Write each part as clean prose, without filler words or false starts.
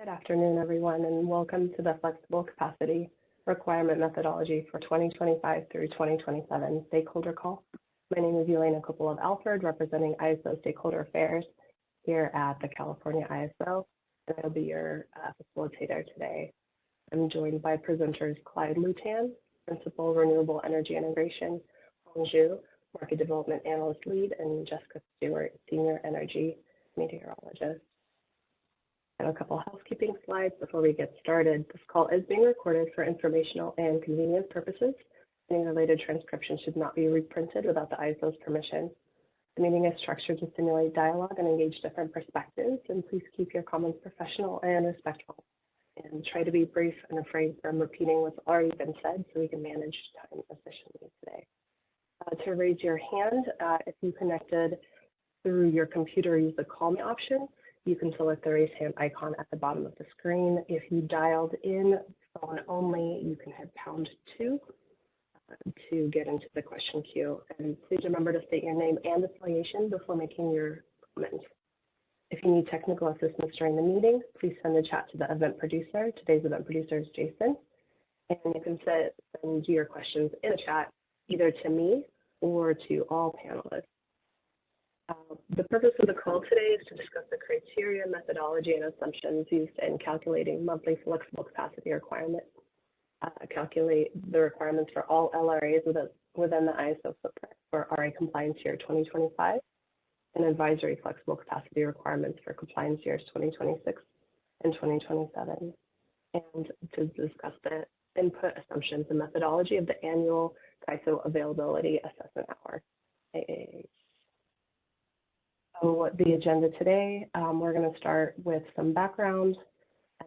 Good afternoon, everyone, and welcome to the Flexible Capacity Requirement Methodology for 2025 through 2027 Stakeholder Call. My name is Elena Kopilov-Alford, representing ISO Stakeholder Affairs here at the California ISO, and I'll be your facilitator today. I'm joined by presenters Clyde Lutan, Principal Renewable Energy Integration, Hong Zhu, Market Development Analyst Lead, and Jessica Stewart, Senior Energy Meteorologist. I have a couple housekeeping slides before we get started. This call is being recorded for informational and convenience purposes. Any related transcription should not be reprinted without the ISO's permission. The meeting is structured to stimulate dialogue and engage different perspectives, and please keep your comments professional and respectful. And try to be brief and refrain from repeating what's already been said so we can manage time efficiently today. To raise your hand, if you connected through your computer, use the call me option. You can select the raise hand icon at the bottom of the screen. If you dialed in phone only, you can hit #2 to get into the question queue. And please remember to state your name and affiliation before making your comments. If you need technical assistance during the meeting, please send the chat to the event producer. Today's event producer is Jason. And you can send your questions in the chat either to me or to all panelists. The purpose of the call today is to discuss the criteria, methodology, and assumptions used in calculating monthly flexible capacity requirement, calculate the requirements for all LRAs within the ISO footprint for RA compliance year 2025, and advisory flexible capacity requirements for compliance years 2026 and 2027, and to discuss the input assumptions and methodology of the annual ISO availability assessment hour, AAH. So the agenda today, we're going to start with some background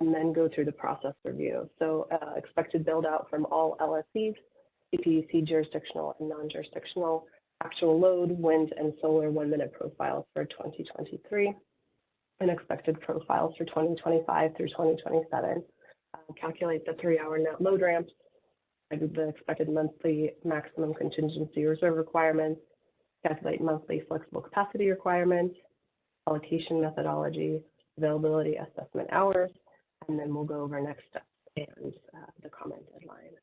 and then go through the process review. So expected build out from all LSCs, CPUC jurisdictional and non-jurisdictional, actual load, wind and solar 1-minute profiles for 2023, and expected profiles for 2025 through 2027. Calculate the 3-hour net load ramps, the expected monthly maximum contingency reserve requirements, calculate monthly flexible capacity requirements, allocation methodology, availability assessment hours, and then we'll go over next steps and the comment deadline.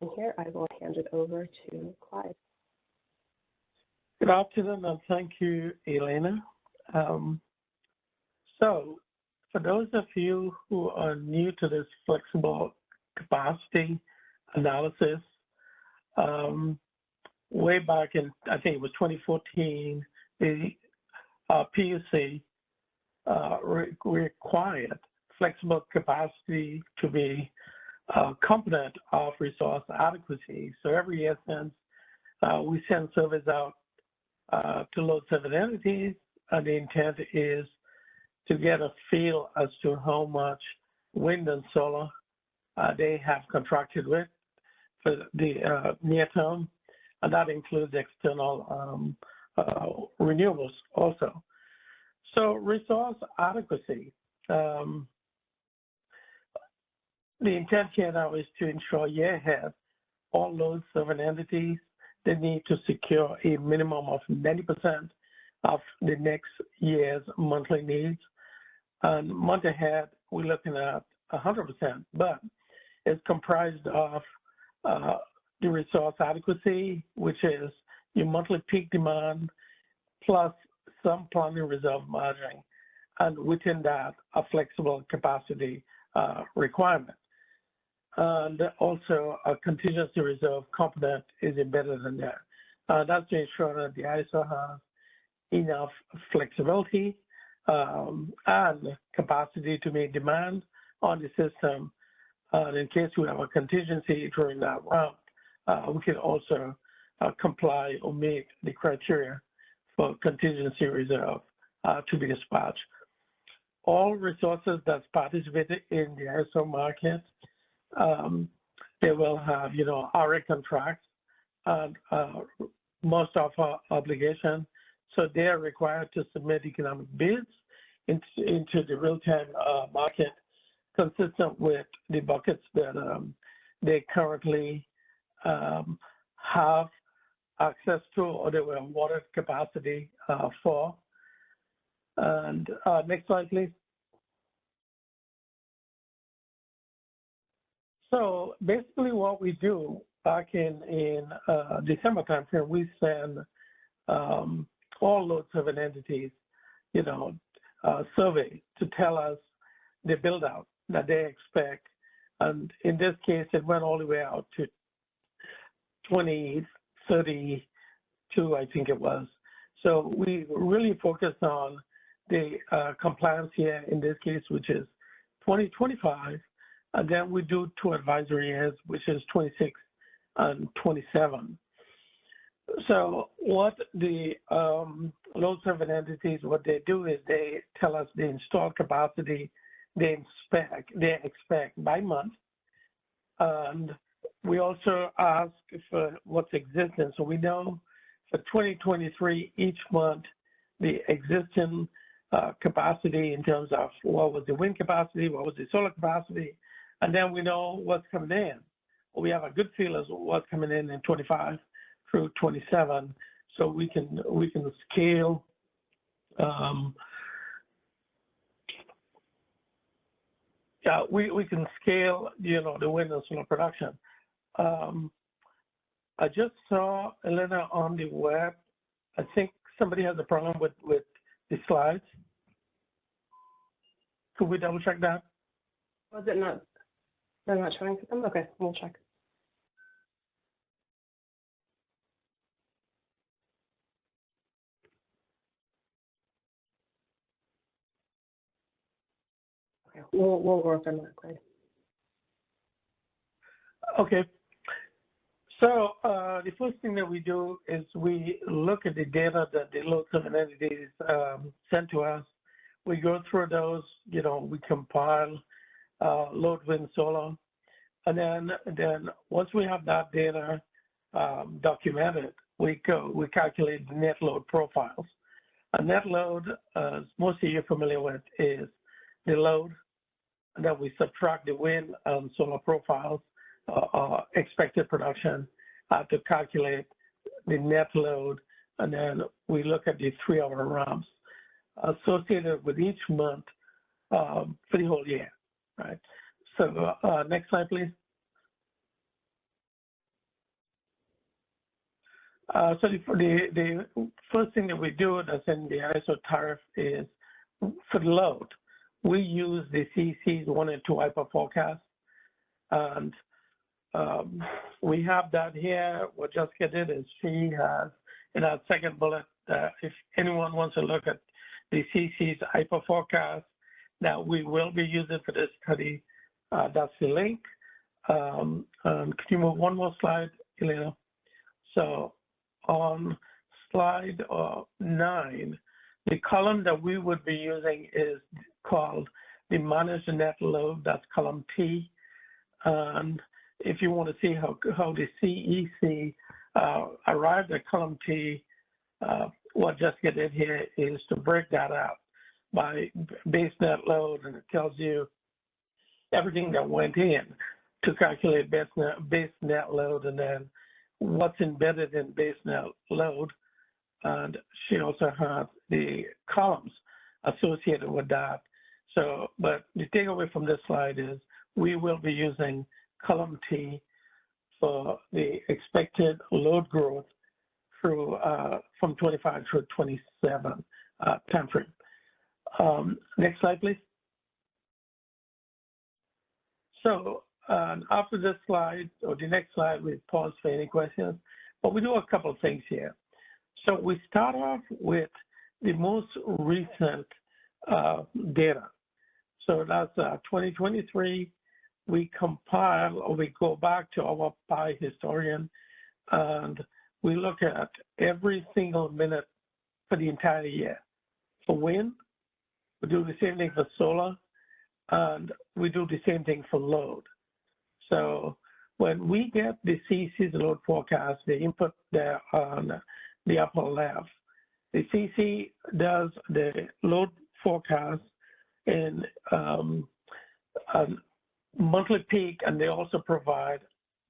And here I will hand it over to Clyde. Good afternoon, and thank you, Elena. So for those of you who are new to this flexible capacity analysis, way back in, I think it was 2014, the PUC required flexible capacity to be a component of resource adequacy. So every year since, we send surveys out to load-serving entities, and the intent is to get a feel as to how much wind and solar they have contracted with for the near term. And that includes external renewables also. So resource adequacy. The intent here now is to ensure year ahead, all load-serving entities, they need to secure a minimum of 90% of the next year's monthly needs. And month ahead, we're looking at 100%, but it's comprised of the resource adequacy, which is your monthly peak demand plus some planning reserve margin, and within that, a flexible capacity requirement. And also a contingency reserve component is embedded in there. That's to ensure that the ISO has enough flexibility and capacity to meet demand on the system. And in case we have a contingency during that round, we can also comply or meet the criteria for contingency reserve to be dispatched. All resources that's participated in the ISO market, they will have, RA contracts and most of our obligation. So they are required to submit economic bids into the real-time market consistent with the buckets that they currently have access to, or they were awarded capacity for. And next slide, please. So basically what we do back in December timeframe, we send all load serving entities, survey to tell us the build out that they expect. And in this case, it went all the way out to 2032, I think it was. So we really focus on the compliance here in this case, which is 2025. And then we do 2 advisory years, which is 26 and 27. So what the load serving entities, what they do is they tell us the installed capacity they expect by month. And we also ask for what's existing. So we know for 2023, each month, the existing capacity in terms of what was the wind capacity, what was the solar capacity, and then we know what's coming in. We have a good feel as what's coming in 25 through 27, so we can scale we can scale the wind and solar production. I just saw, Elena, on the web, I think somebody has a problem with the slides. Could we double check that? Was it not? They're not showing for them? Okay, we'll check. Okay, we'll work on that, Clay. Okay. So the first thing that we do is we look at the data that the load serving entities sent to us. We go through those, we compile load, wind, solar, and then once we have that data documented, we calculate the net load profiles. A net load, as most of you are familiar with, is the load, and then we subtract the wind and solar profiles, expected production, to calculate the net load, and then we look at the 3-hour ramps associated with each month for the whole year, right? So next slide, please. So the first thing that we do that's in the ISO tariff is for the load. We use the CEC's 1 and 2 IPA forecast, and we have that here. What Jessica did is she has in our second bullet, if anyone wants to look at the CEC's IPA forecast that we will be using for this study, that's the link. Could you move one more slide, Elena? So on slide 9, the column that we would be using is called the managed net load. That's column T. And if you want to see how the CEC arrived at column T, what Jessica did here is to break that out by base net load, and it tells you everything that went in to calculate base net load, and then what's embedded in base net load. And she also has the columns associated with that. So, but the takeaway from this slide is we will be using column T for the expected load growth through from 25 through 27 timeframe. Next slide, please. So after this slide, or the next slide, we pause for any questions, but we do a couple of things here. So we start off with the most recent data. So that's 2023. We compile, or we go back to our PI historian, and we look at every single minute for the entire year. For wind, we do the same thing for solar, and we do the same thing for load. So when we get the CEC's load forecast, the input there on the upper left, the CEC does the load forecast in monthly peak, and they also provide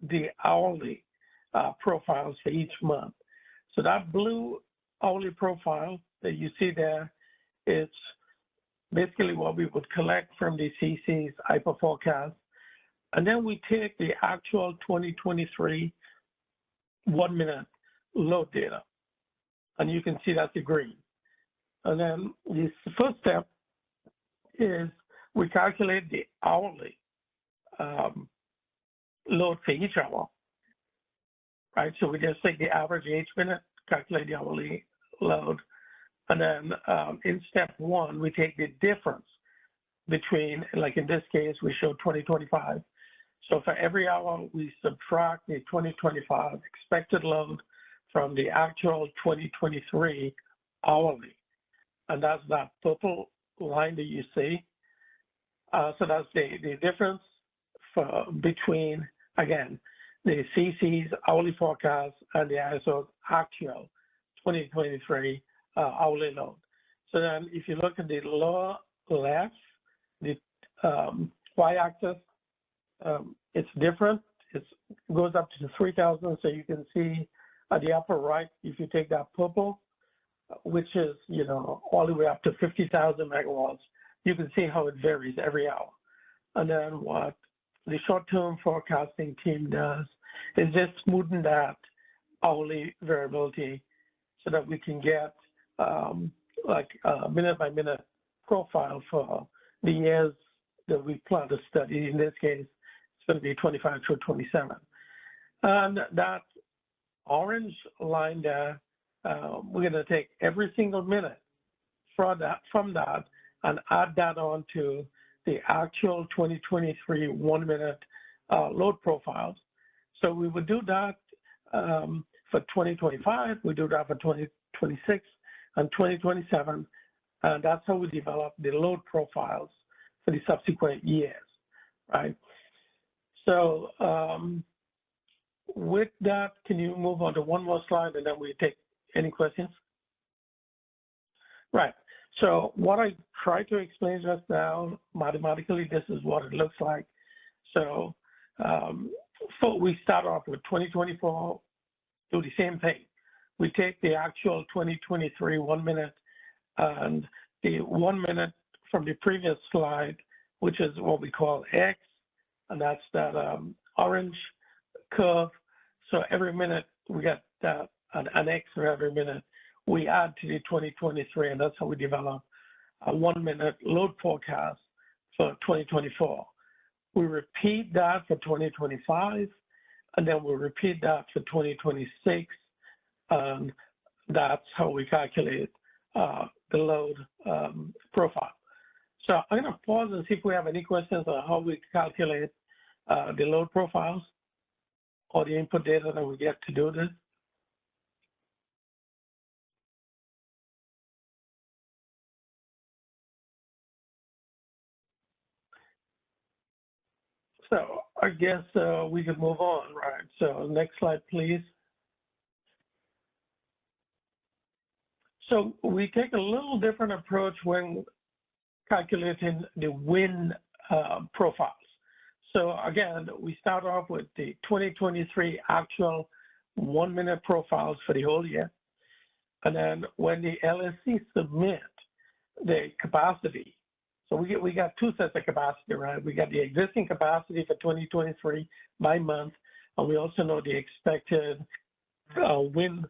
the hourly profiles for each month. So that blue hourly profile that you see there, it's basically what we would collect from the CEC's IPA forecast. And then we take the actual 2023 1-minute load data, and you can see that's the green. And then the first step is we calculate the hourly load for each hour, right? So we just take the average each minute, calculate the hourly load, and then in step 1, we take the difference between, like in this case, we show 2025. So for every hour, we subtract the 2025 expected load from the actual 2023 hourly. And that's that purple line that you see. So that's the difference between, again, the CC's hourly forecast and the ISO's actual 2023 hourly load. So then if you look at the lower left, the y-axis, it's different. It goes up to 3,000. So you can see at the upper right, if you take that purple, which is, all the way up to 50,000 megawatts, you can see how it varies every hour. And then what the short-term forecasting team does is just smoothen that hourly variability so that we can get like a minute-by-minute profile for the years that we plan to study. In this case, it's going to be 25 through 27. And that orange line there, we're going to take every single minute from that and add that on to the actual 2023 1-minute load profiles. So we would do that for 2025, we do that for 2026 and 2027, and that's how we develop the load profiles for the subsequent years, right? So with that, can you move on to one more slide and then we take any questions? Right. So what I tried to explain just now, mathematically, this is what it looks like. So we start off with 2024, do the same thing. We take the actual 2023 1-minute and the 1 minute from the previous slide, which is what we call X, and that's that orange curve. So every minute we get an X for every minute. We add to the 2023, and that's how we develop a 1-minute load forecast for 2024. We repeat that for 2025, and then we repeat that for 2026, and that's how we calculate the load profile. So I'm going to pause and see if we have any questions on how we calculate the load profiles or the input data that we get to do this. So I guess we could move on, right? So next slide, please. So we take a little different approach when calculating the wind profiles. So again, we start off with the 2023 actual 1-minute profiles for the whole year. And then when the LSC submit the capacity, so we got two sets of capacity, right? We got the existing capacity for 2023 by month, and we also know the expected wind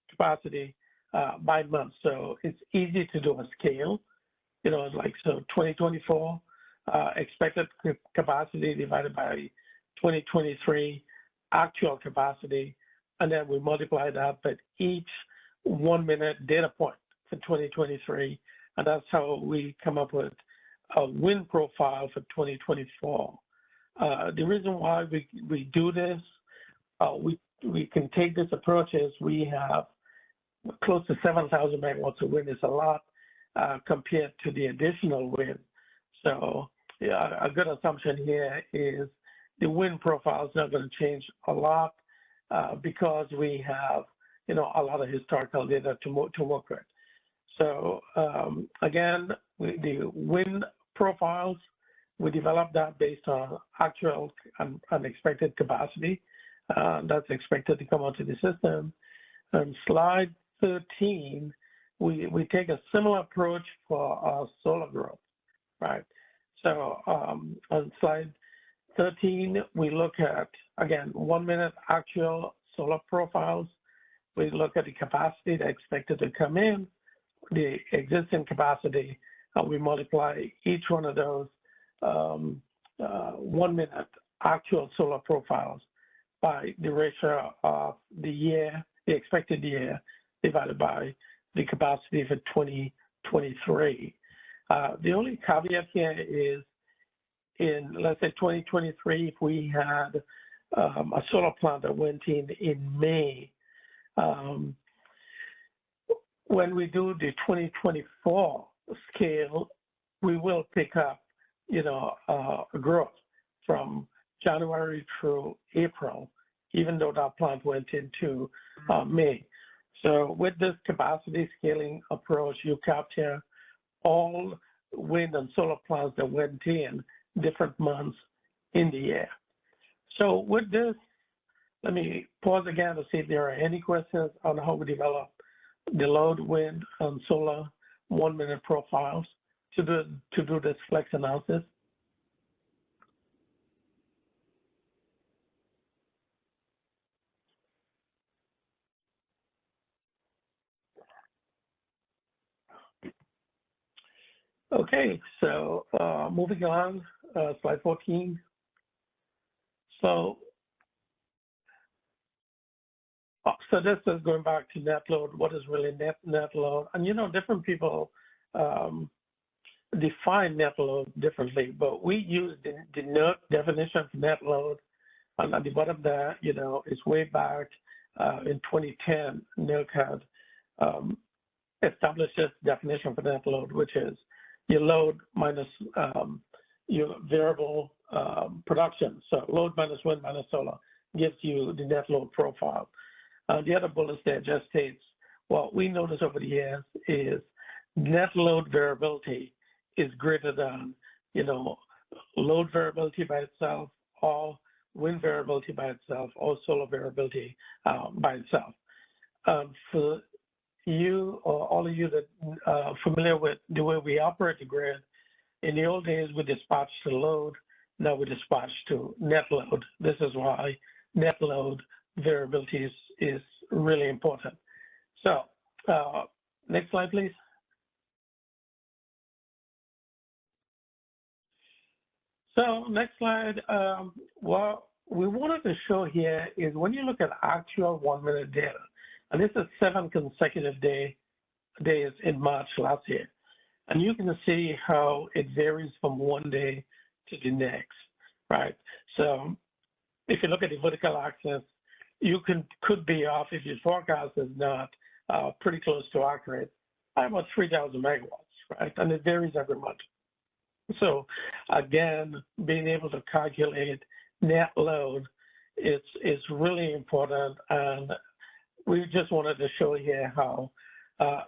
capacity by month. So it's easy to do a scale, like so 2024 expected capacity divided by 2023 actual capacity, and then we multiply that by each 1-minute data point for 2023, and that's how we come up with a wind profile for 2024. The reason why we do this, we can take this approach is we have close to 7,000 megawatts of wind. Is a lot compared to the additional wind. So yeah, a good assumption here is the wind profile is not going to change a lot because we have a lot of historical data to work with. So again, the wind profiles, we develop that based on actual and unexpected capacity that's expected to come onto the system. On slide 13, we take a similar approach for our solar growth, right? So on slide 13, we look at, again, 1 minute actual solar profiles. We look at the capacity that's expected to come in, the existing capacity, and we multiply each one of those 1 minute actual solar profiles by the ratio of the year, the expected year, divided by the capacity for 2023. The only caveat here is in, let's say, 2023, if we had a solar plant that went in May, when we do the 2024 scale, we will pick up, growth from January through April, even though that plant went into May. So with this capacity scaling approach, you capture all wind and solar plants that went in different months in the year. So with this, let me pause again to see if there are any questions on how we develop the load, wind, and solar 1 minute profiles to do this flex analysis. Okay, so moving on, slide 14. So this is going back to net load. What is really net load? And different people define net load differently, but we use the NERC definition of net load. And at the bottom there, it's way back in 2010, NERC had established this definition for net load, which is your load minus your variable production. So load minus wind minus solar gives you the net load profile. The other bullet there just states what we noticed over the years is net load variability is greater than, load variability by itself, or wind variability by itself, or solar variability by itself. For you or all of you that are familiar with the way we operate the grid, in the old days we dispatched to load, now we dispatch to net load. This is why net load variability is really important. So next slide, please. So next slide, what we wanted to show here is when you look at actual 1 minute data, and this is 7 consecutive days in March last year. And you can see how it varies from one day to the next, right? So if you look at the vertical axis, you could be off if your forecast is not pretty close to accurate by about 3,000 megawatts, right? And it varies every month. So again, being able to calculate net load is really important, and we just wanted to show here how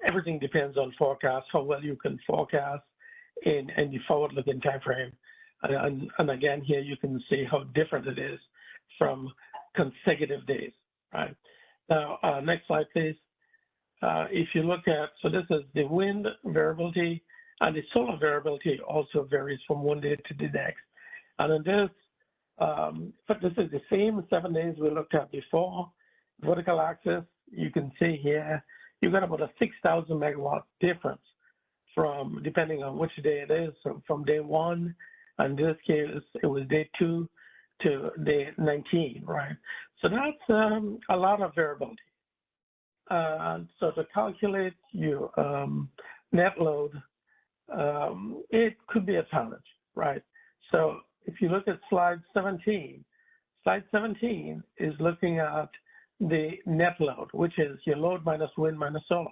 everything depends on forecast, how well you can forecast in the forward-looking time frame. And again, here you can see how different it is from consecutive days, right? Now, next slide, please. If you look at, so this is the wind variability, and the solar variability also varies from one day to the next. And in this, but this is the same 7 days we looked at before. Vertical axis, you can see here, you got about a 6,000 megawatt difference from, depending on which day it is, so from day 1, and in this case, it was day 2 to day 19, right? So that's a lot of variability. So to calculate your net load, it could be a challenge, right? So if you look at slide 17 is looking at the net load, which is your load minus wind minus solar.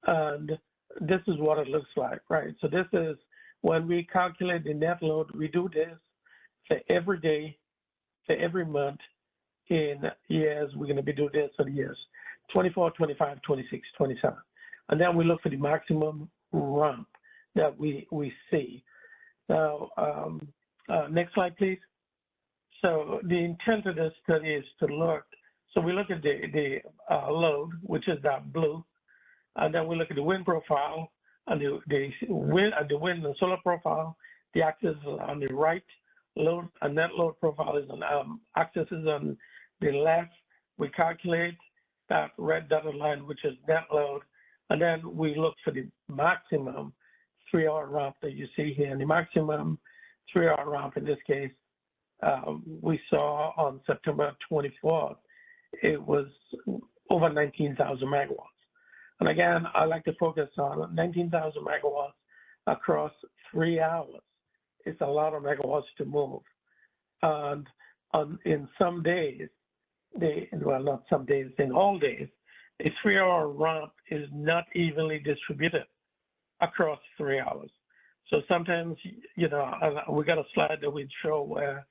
And this is what it looks like, right? So this is when we calculate the net load, we do this for every day, for every month in years. We're going to be doing this for the years 24, 25, 26, 27. And then we look for the maximum ramp that we see. Now, next slide, please. So the intent of this study is to look, so we look at the load, which is that blue, and then we look at the wind profile and the wind and solar profile. The axis on the right load, a net load profile is on, axis is on the left. We calculate that red dotted line, which is net load, and then we look for the maximum 3-hour ramp that you see here. And the maximum 3-hour ramp in this case, we saw on September 24th, it was over 19,000 megawatts. And again, I like to focus on 19,000 megawatts across 3 hours. It's a lot of megawatts to move. And in some days, well, not some days, in all days, a 3-hour ramp is not evenly distributed across 3 hours. So sometimes, you know, we got a slide that we show where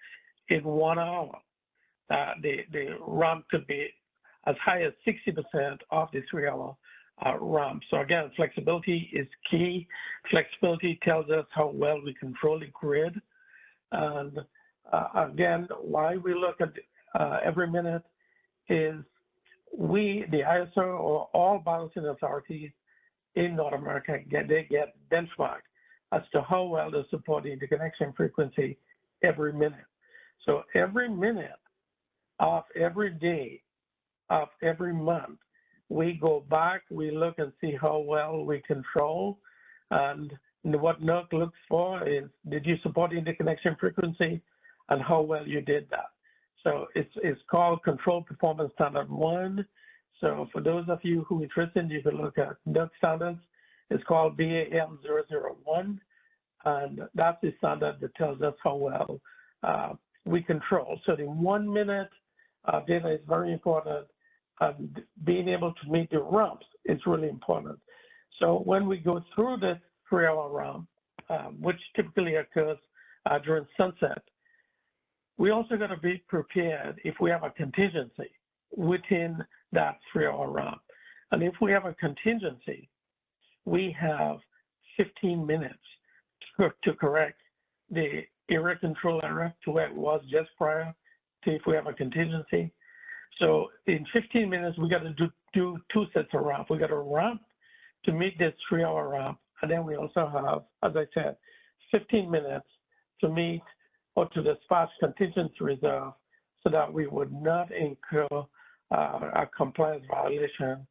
in 1 hour, the ramp could be as high as 60% of the 3-hour ramp. So again, flexibility is key. Flexibility tells us how well we control the grid. And again, why we look at every minute is we, the ISO, or all balancing authorities in North America, they get benchmarked as to how well they support the interconnection frequency every minute. So every minute of every day of every month, we go back, we look and see how well we control. And what NERC looks for is, did you support the interconnection frequency and how well you did that? So it's called Control Performance Standard 1. So for those of you who are interested, you can look at NERC standards. It's called BAM001. And that's the standard that tells us how well we control. So the 1 minute data is very important. And being able to meet the ramps is really important. So when we go through this 3-hour ramp, which typically occurs during sunset, we also got to be prepared if we have a contingency within that 3-hour ramp. And if we have a contingency, we have 15 minutes to correct the area control error to where it was just prior to if we have a contingency. So in 15 minutes, we got to do 2 sets of ramp. We got a ramp to meet this 3-hour ramp. And then we also have, as I said, 15 minutes to meet or to dispatch contingency reserve so that we would not incur a compliance violation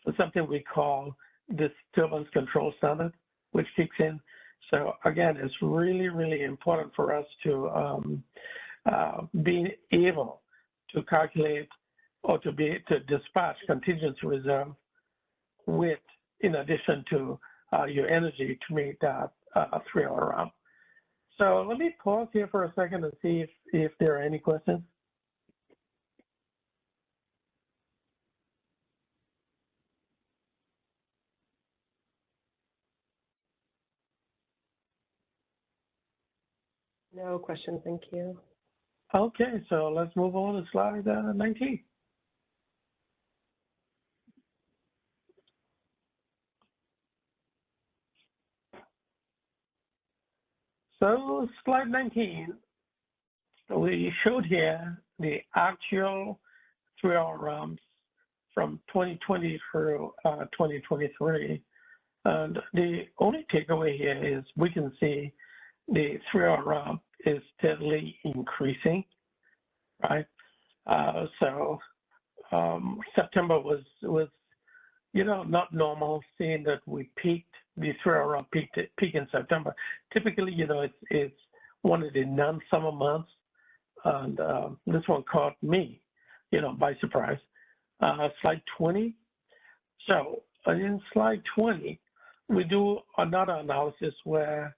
for something we call disturbance control standard, which kicks in. So again, it's really, really important for us to be able to calculate or to dispatch contingency reserve with, in addition to your energy to meet that 3-hour ramp. So let me pause here for a second and see if there are any questions. No questions, thank you. Okay, so let's move on to slide 19. So slide 19, we showed here the actual 3-hour ramps from 2020 through 2023. And the only takeaway here is we can see the 3-hour ramp is steadily increasing, right? September was not normal, seeing that we peaked, the 3-hour ramp peak in September. Typically, it's one of the non-summer months, and this one caught me, by surprise. Slide 20. So in slide 20, we do another analysis where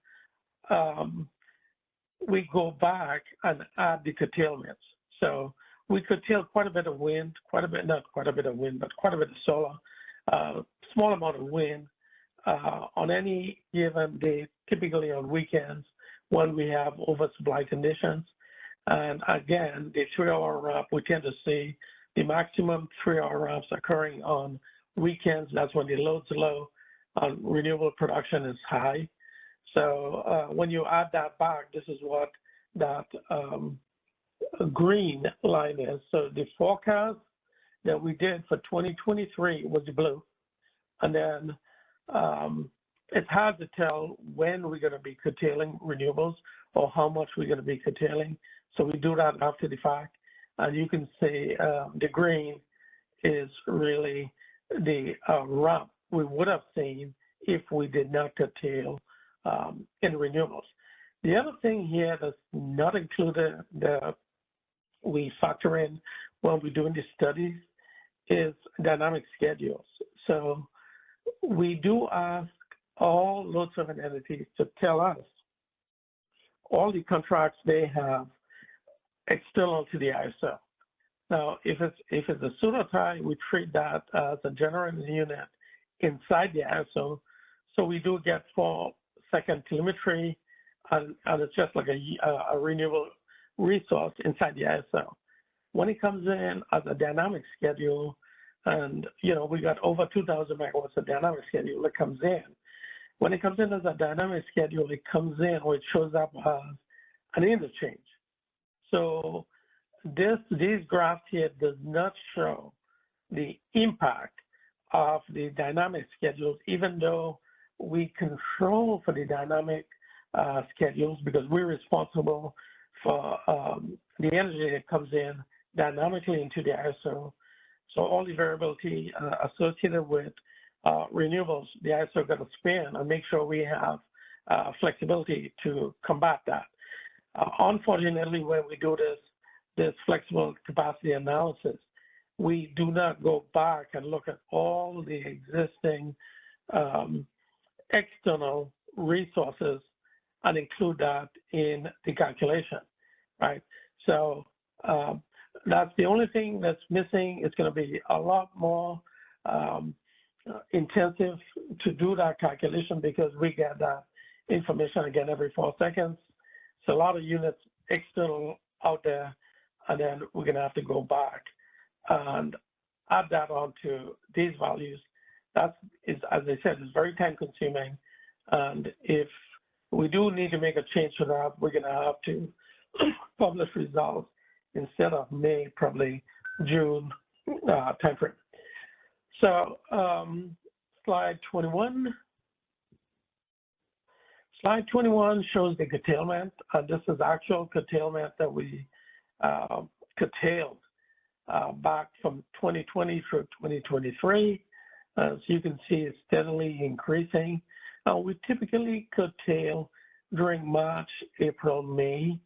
we go back and add the curtailments. So we curtail quite a bit of wind, not quite a bit of wind, but quite a bit of solar, small amount of wind on any given day, typically on weekends when we have oversupply conditions. And again, the 3-hour ramp, we tend to see the maximum 3-hour ramps occurring on weekends. That's when the load's low, renewable production is high. So when you add that back, this is what that green line is. So the forecast that we did for 2023 was blue. And then it's hard to tell when we're going to be curtailing renewables or how much we're going to be curtailing. So we do that after the fact. And you can see the green is really the ramp we would have seen if we did not curtail in renewables. The other thing here that's not included that we factor in when we're doing the studies is dynamic schedules. So we do ask all load serving entities to tell us all the contracts they have external to the ISO. Now, if it's a pseudo tie, we treat that as a generating unit inside the ISO. So we do get 4-second telemetry, and it's just like a renewable resource inside the ISO. When it comes in as a dynamic schedule, and we got over 2,000 megawatts of dynamic schedule that comes in. When it comes in as a dynamic schedule, it comes in or it shows up as an interchange. So these graphs here does not show the impact of the dynamic schedules, even though we control for the dynamic schedules because we're responsible for the energy that comes in dynamically into the ISO. So all the variability associated with renewables, the ISO got to spin and make sure we have flexibility to combat that. Unfortunately, when we do this flexible capacity analysis, we do not go back and look at all the existing external resources and include that in the calculation, right? So that's the only thing that's missing. It's going to be a lot more intensive to do that calculation because we get that information again every 4 seconds. It's a lot of units external out there, and then we're going to have to go back and add that onto these values. That is, as I said, is very time consuming. And if we do need to make a change to that, we're going to have to publish results instead of May, probably June timeframe. So slide 21. Slide 21 shows the curtailment. This is actual curtailment that we curtailed back from 2020 through 2023. So you can see it's steadily increasing. We typically curtail during March, April, May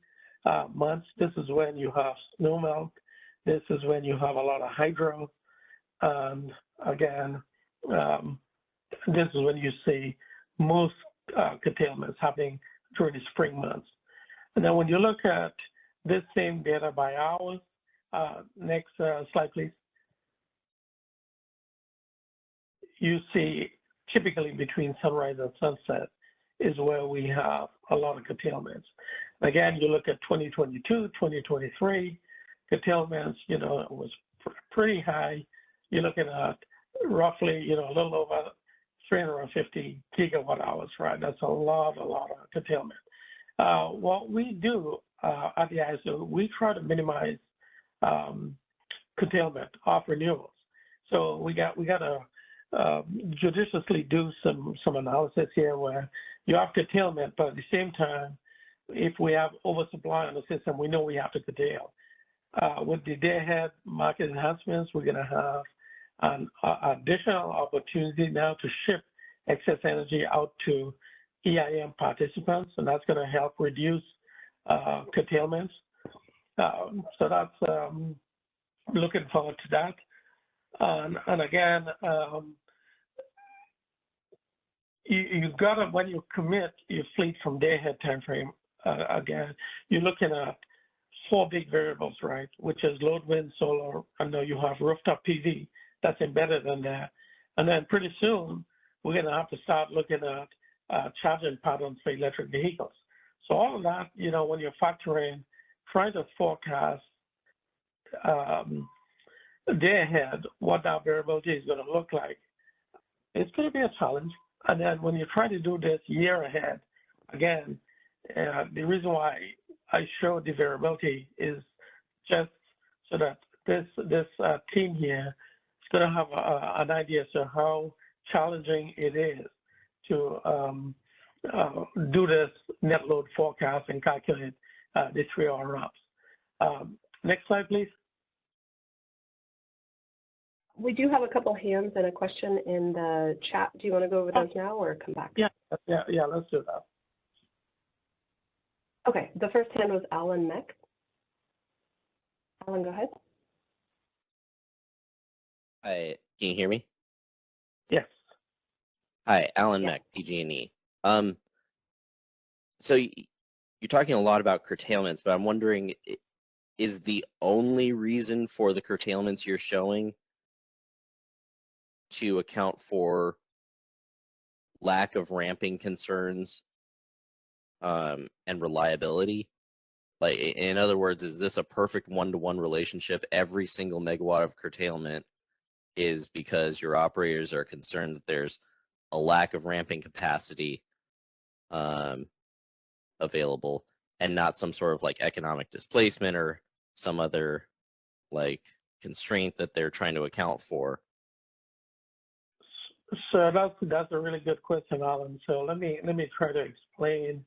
months. This is when you have snow melt. This is when you have a lot of hydro. And again, this is when you see most curtailments happening during the spring months. And then when you look at this same data by hours, next slide, please. You see typically between sunrise and sunset is where we have a lot of curtailments. Again, you look at 2022, 2023, curtailments, it was pretty high. You're looking at roughly, a little over 350 gigawatt hours, right? That's a lot of curtailment. What we do at the ISO, we try to minimize curtailment of renewables. So we got to judiciously do some analysis here where you have curtailment, but at the same time, if we have oversupply on the system, we know we have to curtail. With the day-ahead market enhancements, we're going to have an additional opportunity now to ship excess energy out to EIM participants, and that's going to help reduce curtailments. So that's looking forward to that. And again, you've got to, when you commit your fleet from day-ahead time frame, again, you're looking at 4 big variables, right? Which is load, wind, solar, and then you have rooftop PV that's embedded in there. And then pretty soon, we're going to have to start looking at charging patterns for electric vehicles. So all of that, when you're factoring, trying to forecast day ahead what that variability is going to look like, it's going to be a challenge. And then when you try to do this year ahead, again, the reason why I showed the variability is just so that this team here is going to have an idea as to how challenging it is to do this net load forecast and calculate the 3-hour ops. Next slide, please. We do have a couple hands and a question in the chat. Do you want to go over those now or come back? Yeah, let's do that. Okay, the first hand was Alan Meck. Alan, go ahead. Hi, can you hear me? Yes. Hi, Alan Meck, PG&E. So you're talking a lot about curtailments, but I'm wondering, is the only reason for the curtailments you're showing to account for lack of ramping concerns and reliability? Like, in other words, is this a perfect one-to-one relationship? Every single megawatt of curtailment is because your operators are concerned that there's a lack of ramping capacity available, and not some sort of like economic displacement or some other like constraint that they're trying to account for. So that's a really good question, Alan. So let me try to explain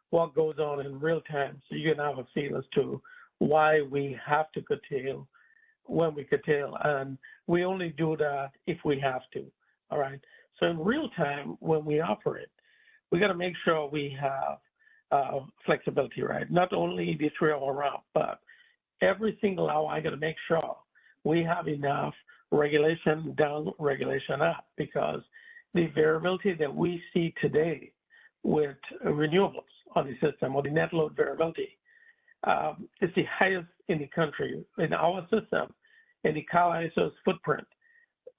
what goes on in real time, so you can have a feel as to why we have to curtail when we curtail, and we only do that if we have to. All right. So in real time, when we operate, we got to make sure we have flexibility, right? Not only the 3-hour route, but every single hour, I got to make sure we have enough regulation down, regulation up, because the variability that we see today with renewables on the system, or the net load variability, is the highest in the country. In our system, in the CalISO's footprint,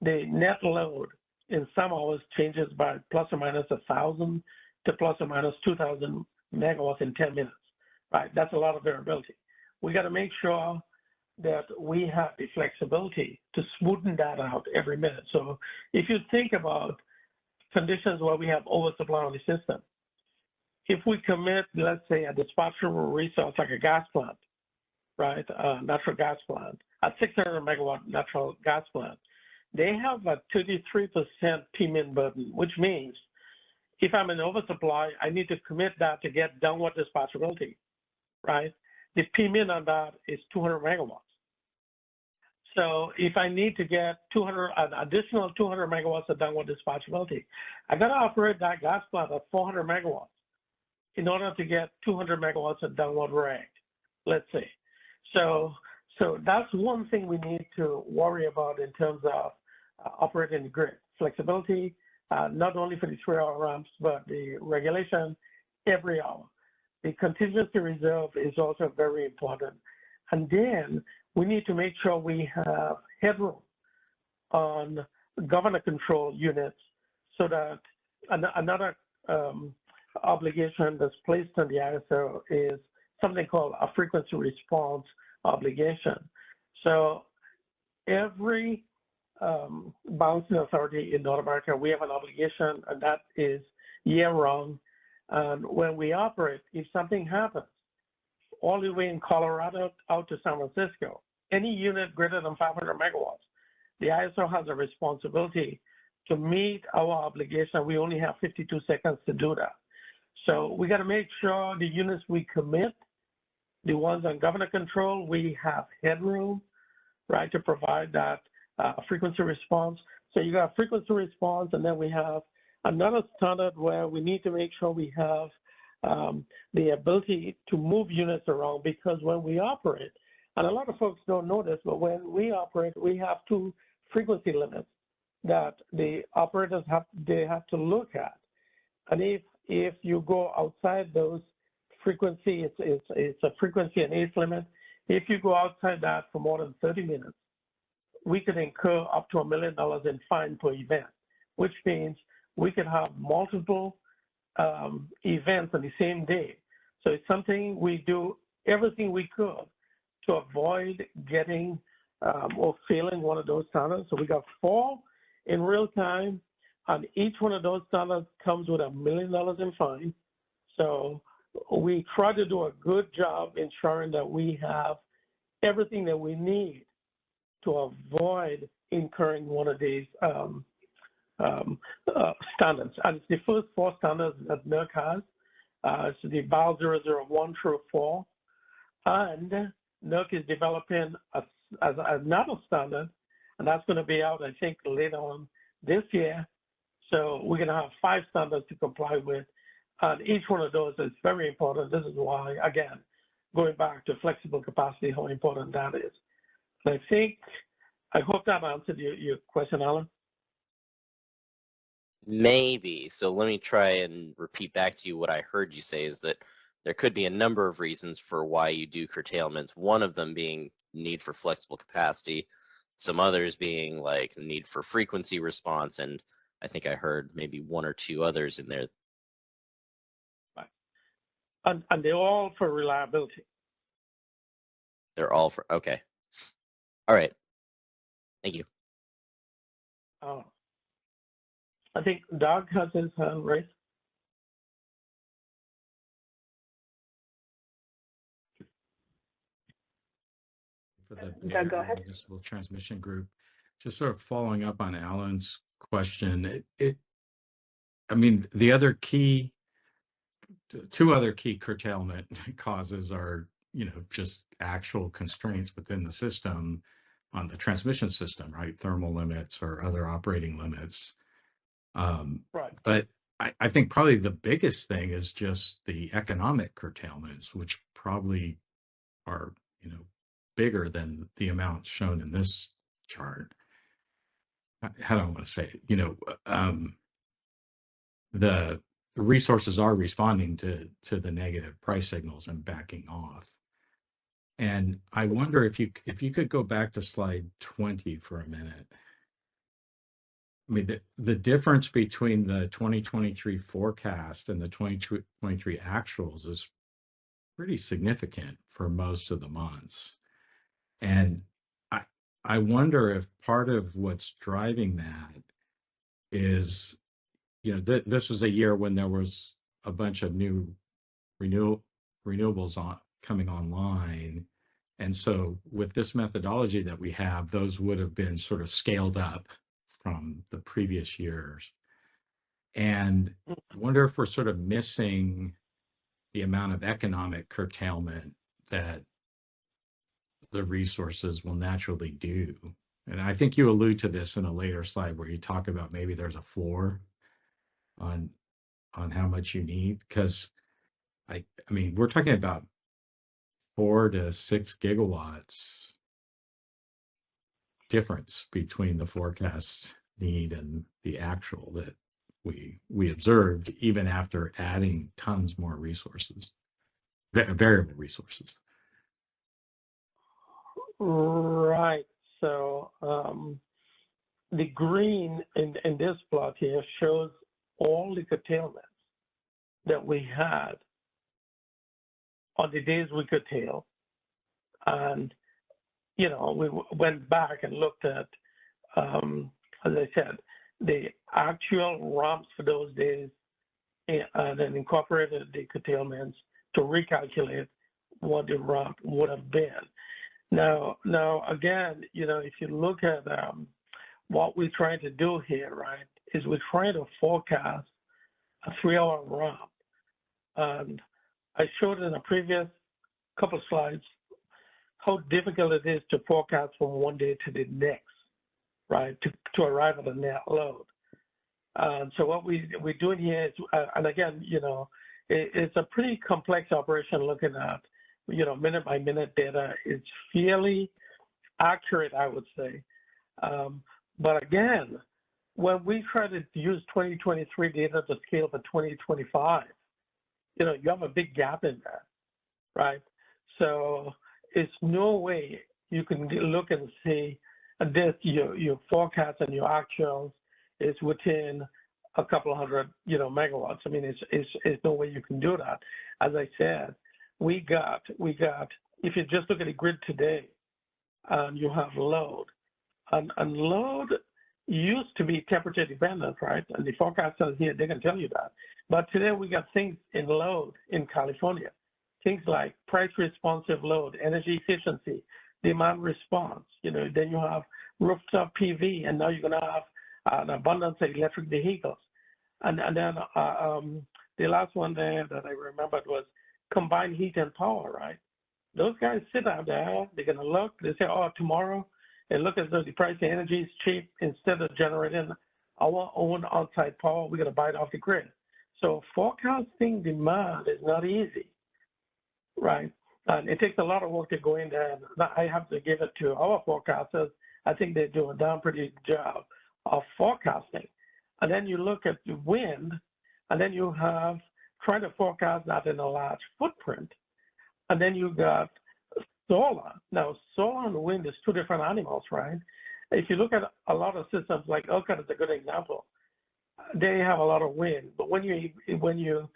the net load in some hours changes by plus or minus 1,000 to plus or minus 2,000 megawatts in 10 minutes, right? That's a lot of variability. We got to make sure that we have the flexibility to smoothen that out every minute. So if you think about conditions where we have oversupply on the system, if we commit, let's say, a dispatchable resource like a gas plant, right, natural gas plant, a 600 megawatt natural gas plant, they have a 33% PMIN burden, which means if I'm in oversupply, I need to commit that to get downward dispatchability, right? The PMIN on that is 200 megawatts. So if I need to get an additional 200 megawatts of downward dispatchability, I got to operate that gas plant at 400 megawatts in order to get 200 megawatts of downward reg, let's say. So that's one thing we need to worry about in terms of operating the grid. Flexibility, not only for the 3-hour ramps, but the regulation every hour. The contingency reserve is also very important. And then we need to make sure we have headroom on governor control units, so that another obligation that's placed on the ISO is something called a frequency response obligation. So every balancing authority in North America, we have an obligation, and that is year-round. And when we operate, if something happens, all the way in Colorado out to San Francisco, any unit greater than 500 megawatts, the ISO has a responsibility to meet our obligation. We only have 52 seconds to do that. So we got to make sure the units we commit, the ones on governor control, we have headroom, right, to provide that frequency response. So you got frequency response, and then we have another standard where we need to make sure we have the ability to move units around, because when we operate, and a lot of folks don't know this, but when we operate, we have 2 frequency limits that the operators have to look at. And if you go outside those frequency, it's a frequency and age limit. If you go outside that for more than 30 minutes, we could incur up to $1 million in fine per event, which means we could have multiple events on the same day. So it's something we do everything we could to avoid getting or failing one of those standards. So we got 4 in real time, and each one of those standards comes with $1 million in fine. So we try to do a good job ensuring that we have everything that we need to avoid incurring one of these standards. And it's the first 4 standards that NERC has. It's the BAL 001 through 4. And NERC is developing another standard, and that's going to be out, I think, later on this year. So we're going to have 5 standards to comply with. And each one of those is very important. This is why, again, going back to flexible capacity, how important that is. And I hope that answered your question, Alan. Maybe. So let me try and repeat back to you what I heard you say is that there could be a number of reasons for why you do curtailments. One of them being need for flexible capacity, some others being like the need for frequency response, and I think I heard maybe 1 or 2 others in there. Right. And they're all for reliability. They're all for, okay. All right. Thank you. I think Doug has his hand raised. For the Doug, go ahead. Municipal Transmission Group, just sort of following up on Alan's question, I mean, the other key, 2 other key curtailment causes are, just actual constraints within the system on the transmission system, right? Thermal limits or other operating limits. Right. But I think probably the biggest thing is just the economic curtailments, which probably are, bigger than the amount shown in this chart. How do I want to say it? The resources are responding to the negative price signals and backing off. And I wonder if you could go back to slide 20 for a minute. I mean, the difference between the 2023 forecast and the 2023 actuals is pretty significant for most of the months. And I wonder if part of what's driving that is, this was a year when there was a bunch of new renewables coming online. And so with this methodology that we have, those would have been sort of scaled up from the previous years. And I wonder if we're sort of missing the amount of economic curtailment that the resources will naturally do. And I think you allude to this in a later slide where you talk about maybe there's a floor on how much you need, because I mean, we're talking about 4 to 6 gigawatts difference between the forecast need and the actual that we observed, even after adding tons more resources, variable resources. Right. So the green in this plot here shows all the curtailments that we had on the days we curtailed. And, we went back and looked at, as I said, the actual ramps for those days and then incorporated the curtailments to recalculate what the ramp would have been. Now again, if you look at what we're trying to do here, right, is we're trying to forecast a 3-hour ramp. And I showed in a previous couple of slides how difficult it is to forecast from one day to the next, right, to arrive at a net load. So what we're doing here is, and again, it's a pretty complex operation looking at, minute by minute data. It's fairly accurate, I would say. But again, when we try to use 2023 data to scale for 2025, you have a big gap in there, right? So it's no way you can look and see this, your forecast and your actuals is within a couple of hundred, megawatts. I mean, it's no way you can do that. As I said, we got, if you just look at the grid today, you have load. And load used to be temperature dependent, right? And the forecasters here, they can tell you that. But today we got things in load in California, things like price responsive load, energy efficiency, demand response. Then you have rooftop PV, and now you're going to have an abundance of electric vehicles. And then the last one there that I remembered was combined heat and power, right? Those guys sit out there, they're going to look, they say, oh, tomorrow, it looks as though the price of energy is cheap. Instead of generating our own on-site power, we're going to buy it off the grid. So forecasting demand is not easy, right? And it takes a lot of work to go in there. And I have to give it to our forecasters. I think they do a damn pretty good job of forecasting. And then you look at the wind, and then you have trying to forecast that in a large footprint. And then you got solar. Now, solar and wind is two different animals, right? If you look at a lot of systems, like ERCOT is a good example. They have a lot of wind, but when you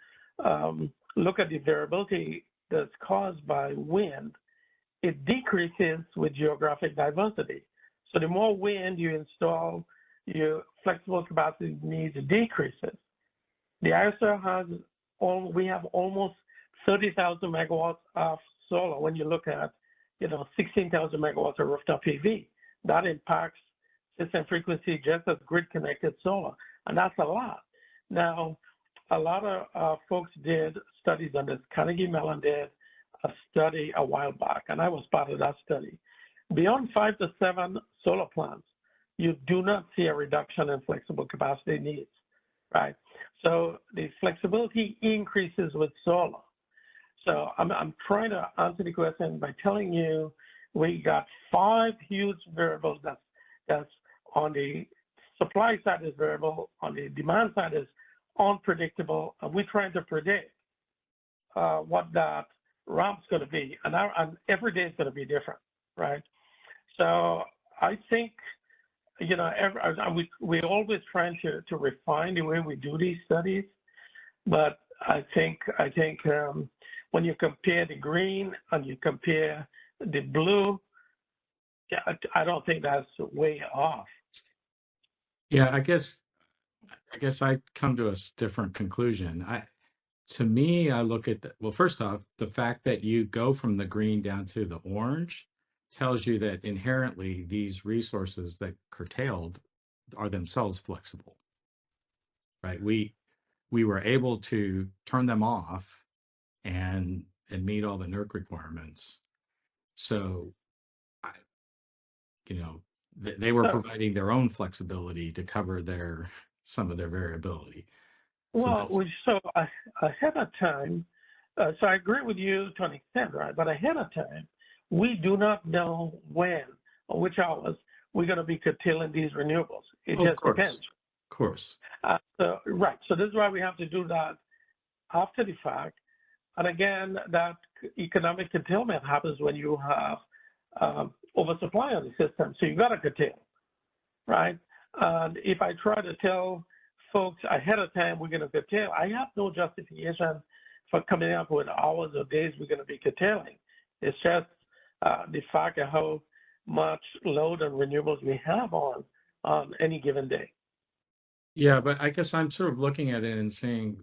look at the variability that's caused by wind, it decreases with geographic diversity. So the more wind you install, your flexible capacity needs decreases. The ISO has we have almost 30,000 megawatts of solar when you look at 16,000 megawatts of rooftop PV. That impacts system frequency just as grid-connected solar, and that's a lot. Now, a lot of folks did studies on this. Carnegie Mellon did a study a while back, and I was part of that study. Beyond 5 to 7 solar plants, you do not see a reduction in flexible capacity needs, right? So the flexibility increases with solar. So I'm trying to answer the question by telling you we got 5 huge variables that's on the supply side is variable, on the demand side is unpredictable, and we're trying to predict what that ramp's going to be, and every day is going to be different, right? So I think, we're always trying to refine the way we do these studies, but I think when you compare the green and you compare the blue, I don't think that's way off. Yeah, I guess I come to a different conclusion. To me, I look at first off, the fact that you go from the green down to the orange tells you that inherently these resources that curtailed are themselves flexible, right? We were able to turn them off and meet all the NERC requirements. So, they were providing their own flexibility to cover some of their variability. So ahead of time, so I agree with you to an extent, right? But ahead of time, we do not know when or which hours we're going to be curtailing these renewables. It just depends. Of course. Right. So this is why we have to do that after the fact. And again, that economic curtailment happens when you have oversupply on the system. So you got to curtail, right? And if I try to tell folks ahead of time we're going to curtail, I have no justification for coming up with hours or days we're going to be curtailing. It's just the fact of how much load and renewables we have on any given day. Yeah, but I guess I'm sort of looking at it and saying,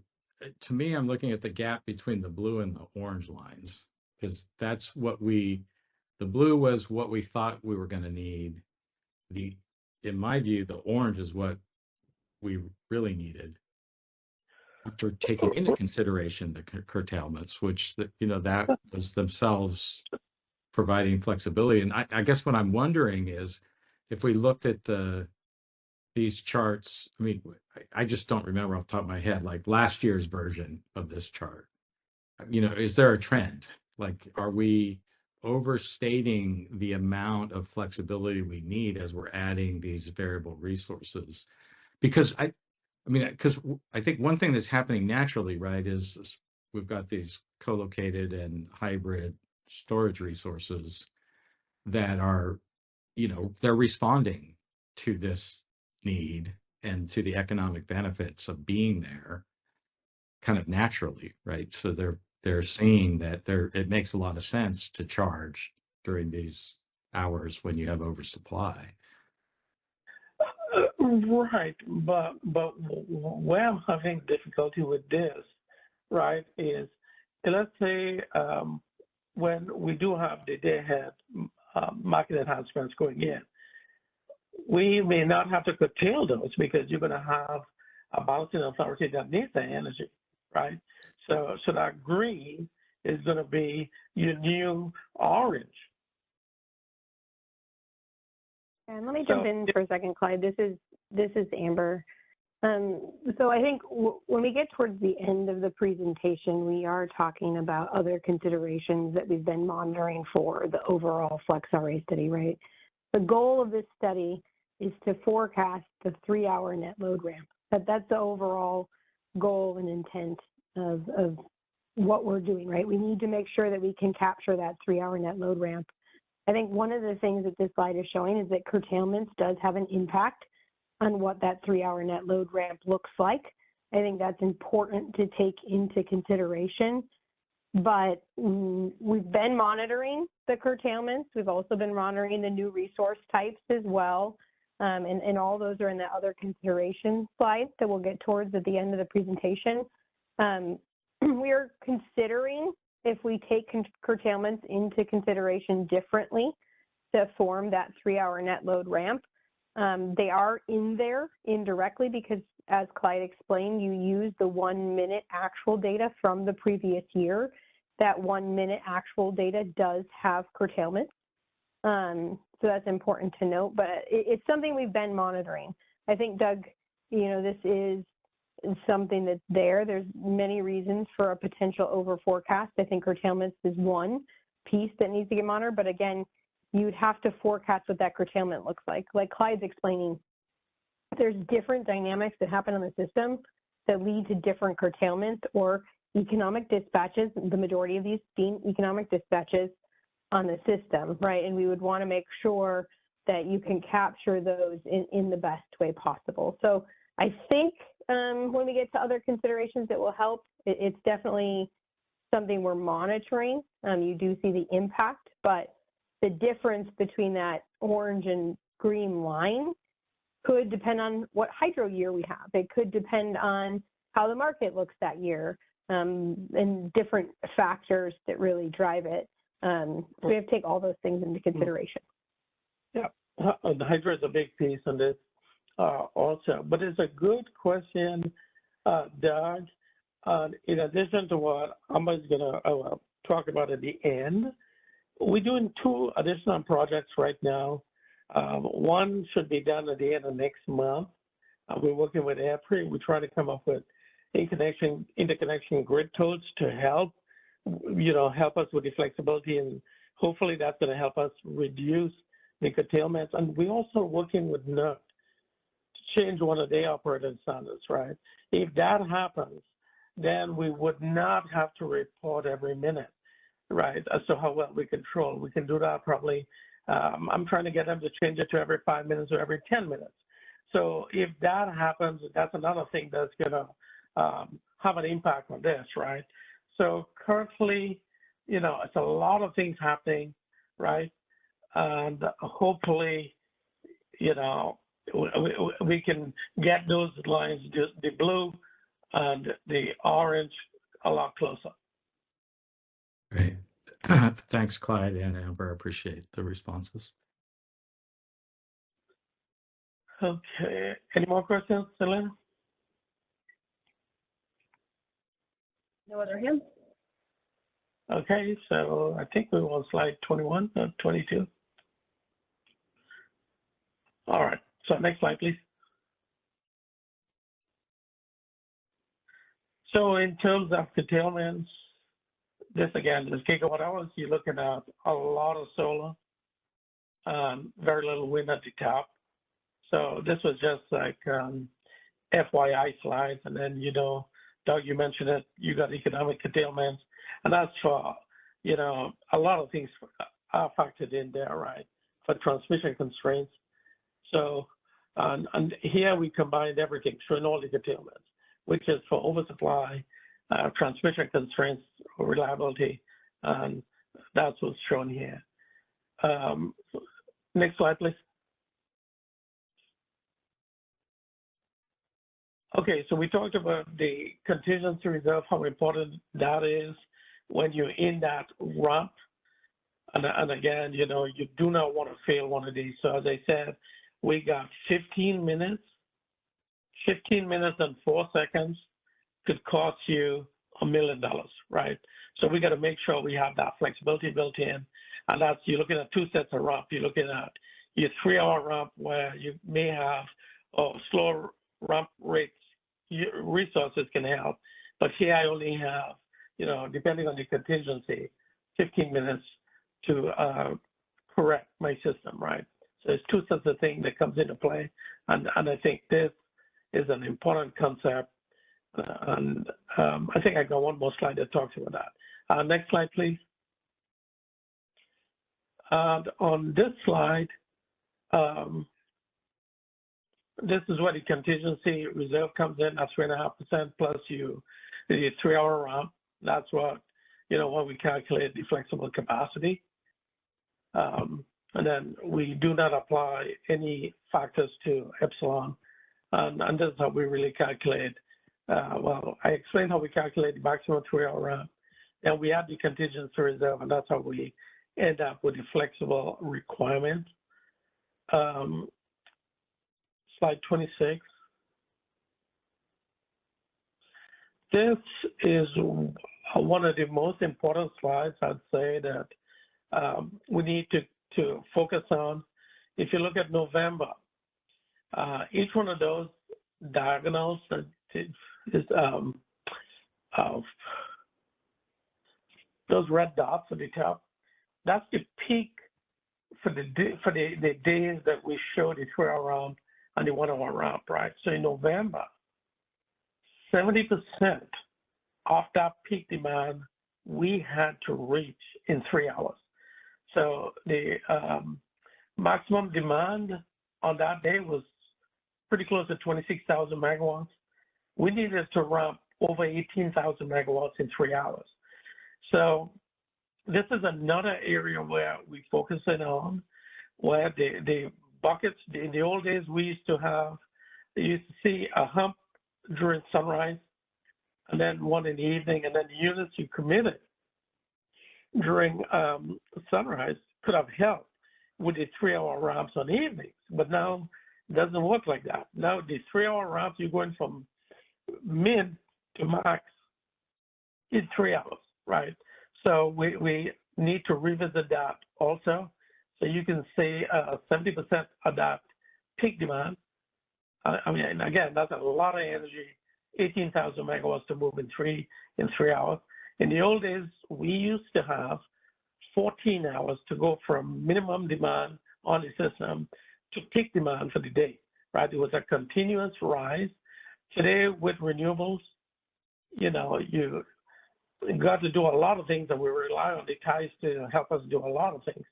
to me, I'm looking at the gap between the blue and the orange lines, because that's the blue was what we thought we were going to need. In my view, the orange is what we really needed after taking into consideration the curtailments, which that was themselves providing flexibility. And I guess what I'm wondering is, if we looked at these charts, I mean, I just don't remember off the top of my head, like last year's version of this chart. Is there a trend? Like, are we overstating the amount of flexibility we need as we're adding these variable resources? Because I think one thing that's happening naturally, right, is we've got these co-located and hybrid storage resources that are, they're responding to this need and to the economic benefits of being there kind of naturally, right? So they're seeing that it makes a lot of sense to charge during these hours when you have oversupply. Right, but where I'm having difficulty with this, right, is let's say when we do have the day-ahead market enhancements going in, we may not have to curtail those because you're going to have a balancing authority that needs the energy, right? So that green is going to be your new orange. And let me jump in for a second, Clyde. This is Amber. So I think when we get towards the end of the presentation, we are talking about other considerations that we've been monitoring for the overall FlexRA study, right? The goal of this study is to forecast the 3-hour net load ramp. That's the overall goal and intent of what we're doing, right? We need to make sure that we can capture that 3-hour net load ramp. I think one of the things that this slide is showing is that curtailments does have an impact on what that 3-hour net load ramp looks like. I think that's important to take into consideration. But we've been monitoring the curtailments. We've also been monitoring the new resource types as well. And all those are in the other consideration slides that we'll get towards at the end of the presentation. We are considering if we take curtailments into consideration differently to form that 3-hour net load ramp. They are in there indirectly because, as Clyde explained, you use the 1-minute actual data from the previous year. That 1-minute actual data does have curtailments. So that's important to note, but it's something we've been monitoring. I think, Doug, this is something that's there. There's many reasons for a potential over forecast. I think curtailments is one piece that needs to get monitored, but again, you'd have to forecast what that curtailment looks like. Like Clyde's explaining, there's different dynamics that happen on the system that lead to different curtailments or economic dispatches, the majority of these being economic dispatches on the system, right? And we would want to make sure that you can capture those in the best way possible. So I think when we get to other considerations that will help, it's definitely something we're monitoring. You do see the impact, but the difference between that orange and green line could depend on what hydro year we have. It could depend on how the market looks that year and different factors that really drive it. So we have to take all those things into consideration. Yeah, the hydro is a big piece on this also, but it's a good question, Doug. In addition to what Amber's going to talk about at the end, we're doing 2 additional projects right now. One should be done at the end of next month. We're working with EPRI. We're trying to come up with interconnection grid codes to help us with the flexibility, and hopefully that's going to help us reduce the curtailments. And we're also working with NERC to change one of their operating standards, right? If that happens, then we would not have to report every minute, right, as to how well we control. We can do that probably. I'm trying to get them to change it to every 5 minutes or every 10 minutes. So if that happens, that's another thing that's going to have an impact on this, right? So currently, it's a lot of things happening, right? And hopefully, we can get those lines, the blue and the orange, a lot closer. Great. Thanks, Clyde and Amber. I appreciate the responses. Okay. Any more questions, Selena? No other hands? Okay, so I think we're on slide 21 or 22. All right, so next slide, please. So in terms of curtailments, this again, this gigawatt hours, you're looking at a lot of solar, very little wind at the top. So this was just like FYI slides, and then, Doug, you mentioned it, you got economic curtailments, and that's for, a lot of things are factored in there, right, for transmission constraints. So, and here we combined everything, showing all the curtailments, which is for oversupply, transmission constraints, reliability, and that's what's shown here. Next slide, please. Okay, so we talked about the contingency reserve, how important that is when you're in that ramp. And again, you do not want to fail one of these. So as I said, we got 15 minutes. 15 minutes and 4 seconds could cost you $1 million, right? So we got to make sure we have that flexibility built in. And that's, you're looking at 2 sets of ramp. You're looking at your 3-hour ramp where you may have slower ramp rates. Your resources can help. But here I only have, depending on the contingency, 15 minutes to correct my system, right? So it's 2 sets of things that comes into play. And I think this is an important concept. And I think I got one more slide that talks about that. Next slide, please. And on this slide, this is where the contingency reserve comes in at 3.5% plus the 3-hour ramp. That's what, when we calculate the flexible capacity. And then we do not apply any factors to epsilon. And this is how we really calculate. Well, I explained how we calculate the maximum 3-hour ramp. And we add the contingency reserve, and that's how we end up with the flexible requirement. Slide 26. This is one of the most important slides, I'd say, that we need to focus on. If you look at November, each one of those diagonals is those red dots at the top. That's the peak for the days that we showed the 3-hour ramp and the 1-hour ramp, right? So in November, 70% of that peak demand we had to reach in 3 hours. So the maximum demand on that day was pretty close to 26,000 megawatts. We needed to ramp over 18,000 megawatts in 3 hours. So this is another area where we focus in on, where the buckets, in the old days, we used to see a hump during sunrise, and then one in the evening, and then the units you committed during sunrise could have helped with the 3-hour ramps on evenings. But now it doesn't work like that. Now the 3-hour ramps, you're going from mid to max in 3 hours, right? So we need to revisit that also. So you can see 70% of that peak demand. I mean, again, that's a lot of energy, 18,000 megawatts to move in 3 hours. In the old days, we used to have 14 hours to go from minimum demand on the system to peak demand for the day, right? It was a continuous rise. Today, with renewables, you got to do a lot of things, and we rely on the ties to help us do a lot of things.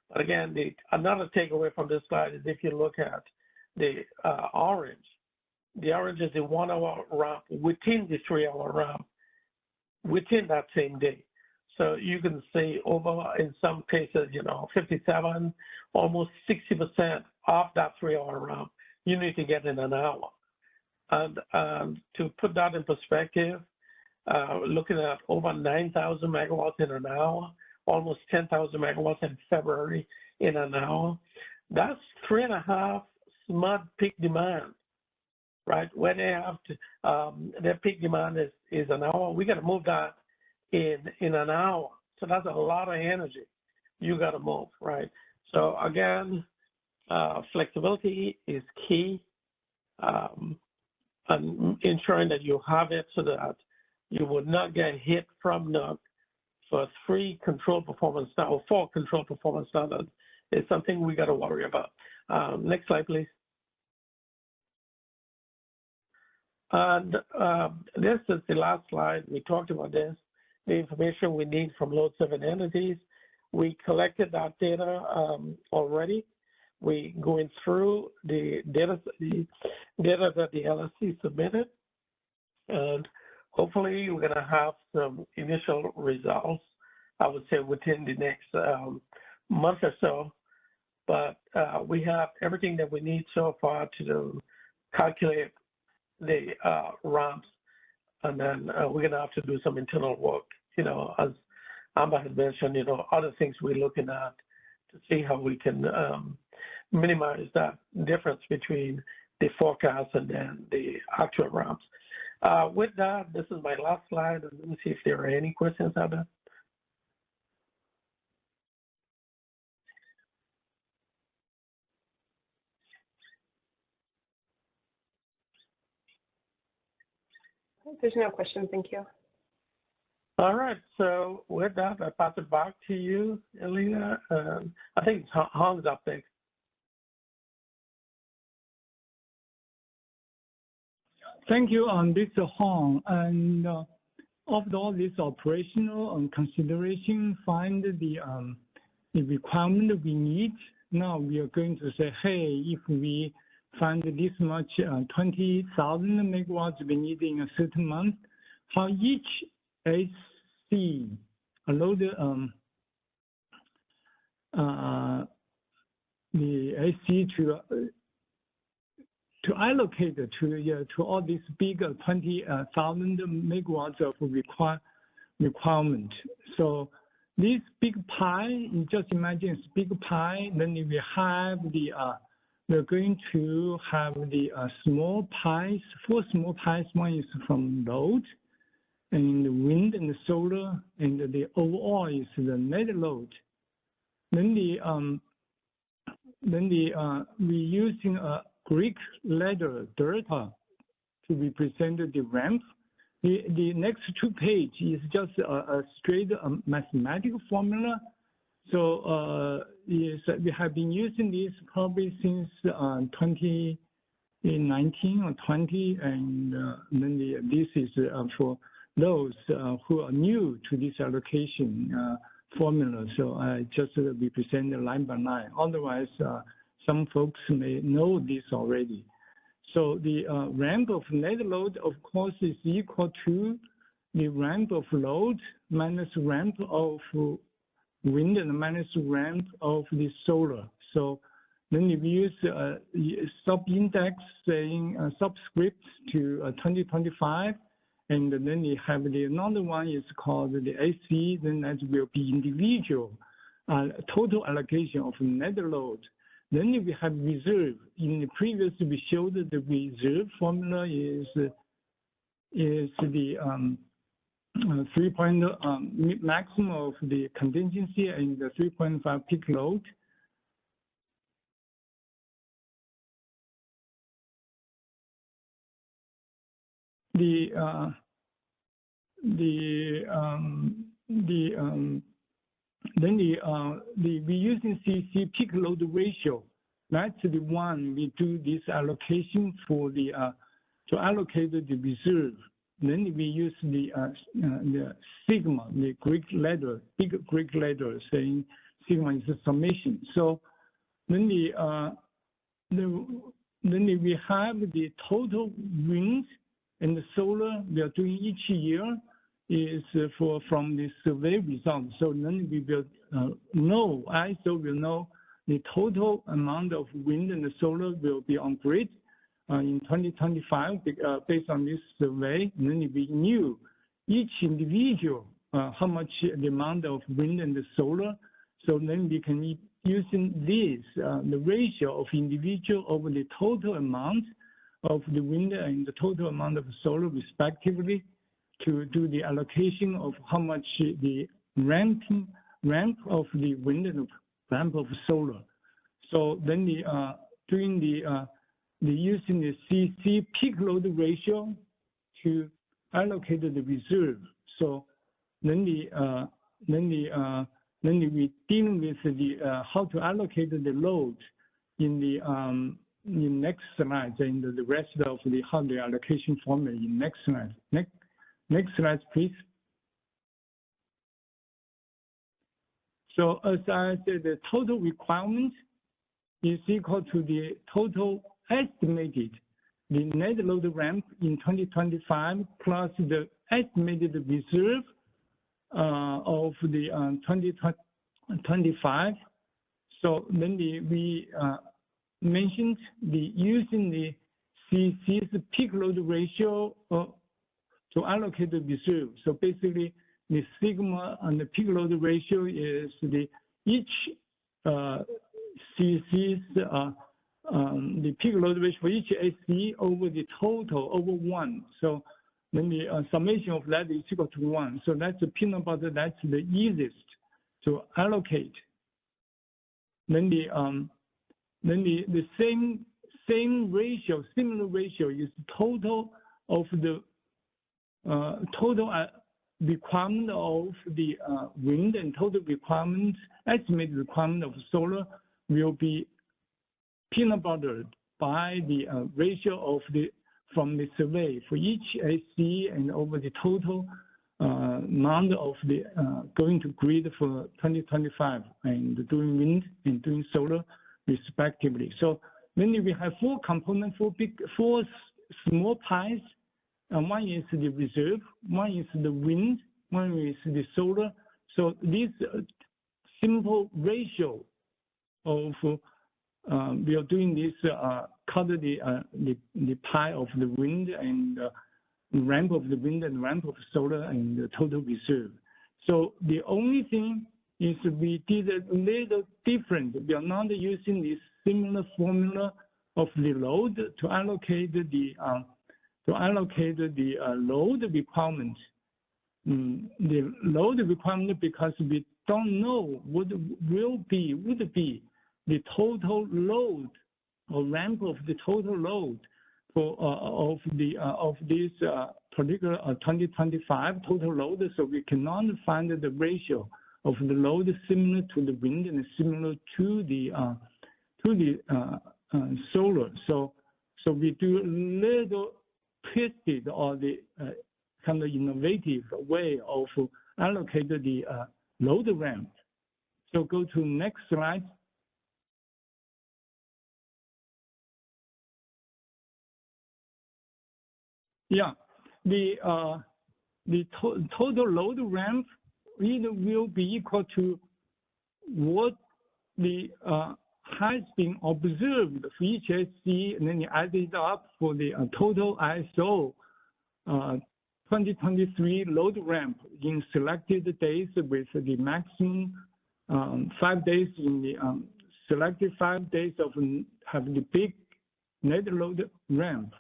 But again, another takeaway from this slide is if you look at the orange is the 1-hour ramp within the 3-hour ramp within that same day. So you can see over, in some cases, 57, almost 60% of that 3-hour ramp you need to get in an hour. And to put that in perspective, looking at over 9,000 megawatts in an hour, almost 10,000 megawatts in February in an hour, that's 3.5 SMUD peak demand, right? When they have to, their peak demand is an hour, we got to move that in an hour. So that's a lot of energy you got to move, right? So again, flexibility is key, and ensuring that you have it so that you would not get hit from NUC for 4 control performance standards is something we got to worry about. Next slide, please. And this is the last slide. We talked about this, the information we need from load 7 entities. We collected that data already. We going through the data that the LSC submitted, and hopefully we're going to have some initial results, I would say within the next month or so. But we have everything that we need so far to calculate the ramps, and then we're going to have to do some internal work, as Amber had mentioned, other things we're looking at to see how we can minimize that difference between the forecast and then the actual ramps. With that, this is my last slide. Let me see if there are any questions out there. There's no questions, thank you. All right, so with that, I pass it back to you, Elena. I think Hong's up next. Thank you, this is Hong. And of all this operational consideration, find the requirement we need. Now we are going to say, hey, if we find this much 20,000 megawatts we need in a certain month, how each AC allow the AC to allocate to all these big 20,000 megawatts of requirement. So this big pie, you just imagine it's big pie. Then we have we're going to have the small pies, 4 small pies. One is from load, and the wind and the solar, and the overall is the net load. Then we're using a Greek letter delta to represent the ramp. The next 2 pages is just a straight mathematical formula. So we have been using this probably since 2019 or 20, and then this is for those who are new to this allocation formula. So I just represent line by line. Otherwise, some folks may know this already. So the ramp of net load, of course, is equal to the ramp of load minus ramp of wind and minus ramp of the solar. So then we use sub-index saying subscript to 2025, and then you have another one is called the AC, then that will be individual total allocation of net load. Then we have reserve. In the previous, we showed that the reserve formula is the 3 maximum of the contingency and the 3.5 peak load. We're using CC peak load ratio. That's the one we do this allocation for the to allocate the reserve. Then we use the sigma, the Greek letter, big Greek letter, saying sigma is a summation. So then we have the total wind and the solar we are doing each year is from the survey results. So then we will know, ISO will know the total amount of wind and the solar will be on grid in 2025 based on this survey. And then we knew each individual how much the amount of wind and the solar. So then we can using this the ratio of individual over the total amount of the wind and the total amount of solar respectively, to do the allocation of how much the ramp of the wind and ramp of solar. So then doing the using the CC peak load ratio to allocate the reserve. So then we dealing with the how to allocate the load in the next slide, and the rest of the how the allocation formula in next slide. Next slide, please. So as I said, the total requirement is equal to the total estimated, the net load ramp in 2025 plus the estimated reserve of the 2025. So then we mentioned the using the CC's peak load ratio to allocate the reserve. So basically, the sigma and the peak load ratio is the each C sees the peak load ratio for each AC over the total over 1. So then the summation of that is equal to 1. So that's the peanut butter. That's the easiest to allocate. Then the same ratio, similar ratio is total of the total requirement of the wind and total requirement, estimated requirement of solar will be peanut buttered by the ratio of from the survey for each AC and over the total amount of the going to grid for 2025 and doing wind and doing solar respectively. So then we have 4 components, 4 small pies. One is the reserve, one is the wind, one is the solar. So this simple ratio of we are doing this cut the pie of the wind and ramp of the wind and ramp of solar and the total reserve. So the only thing is we did a little different. We are not using this similar formula of the load to allocate the load requirement. The load requirement because we don't know what would be the total load or ramp of the total load for of this particular 2025 total load. So we cannot find the ratio of the load similar to the wind and similar to the solar. So we do a little twisted or the kind of innovative way of allocate the load ramp. So go to next slide. Yeah, the total load ramp either will be equal to what the has been observed for each SC, and then you add it up for the total ISO 2023 load ramp in selected days with the maximum 5 days in the selected 5 days of have the big net load ramp.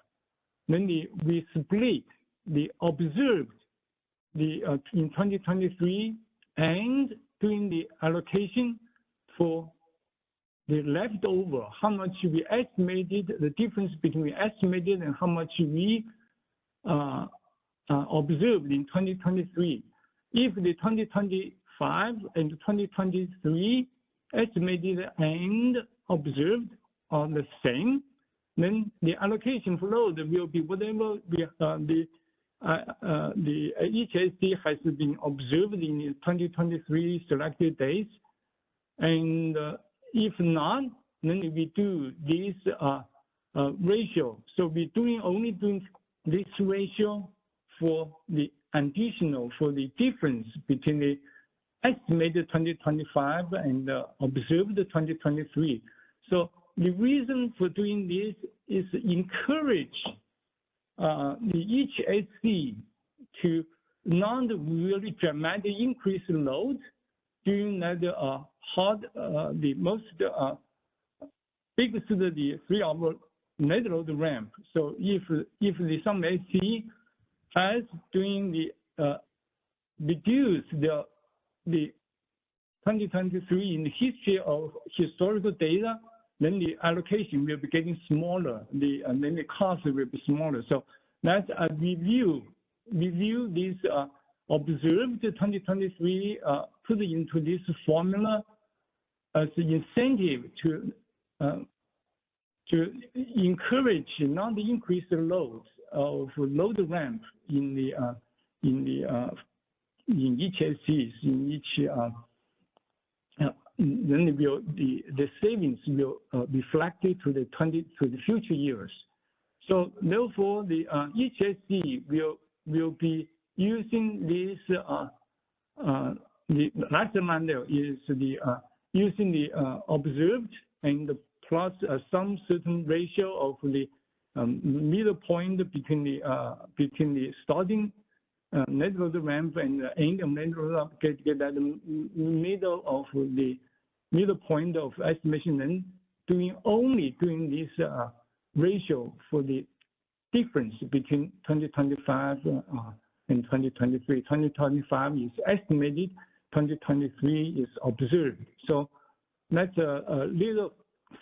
Then we split the observed in 2023 and doing the allocation for the leftover, how much we estimated, the difference between estimated and how much we observed in 2023. If the 2025 and 2023 estimated and observed are the same, then the allocation for load will be whatever the HSC has been observed in 2023 selected days. And if not, then we do this ratio. So we're only doing this ratio for the additional, for the difference between the estimated 2025 and observed 2023. So the reason for doing this is encourage each SC to not really dramatically increase load during that the most biggest the 3-hour net load ramp. So if some SC has doing the reduce the 2023 in the history of historical data, then the allocation will be getting smaller, and then the cost will be smaller. So that's a review this observed 2023 put into this formula as an incentive to encourage not to increase the loads of load ramp in each SCs, in each then the savings will reflect it to the future years. So therefore, each SC will be using this. The last model is using the observed and plus some certain ratio of the middle point between the starting net load ramp and the end of net load ramp, get that middle of the middle point of estimation, then only doing this ratio for the difference between 2025 and 2023. 2025 is estimated, 2023 is observed. So that's a little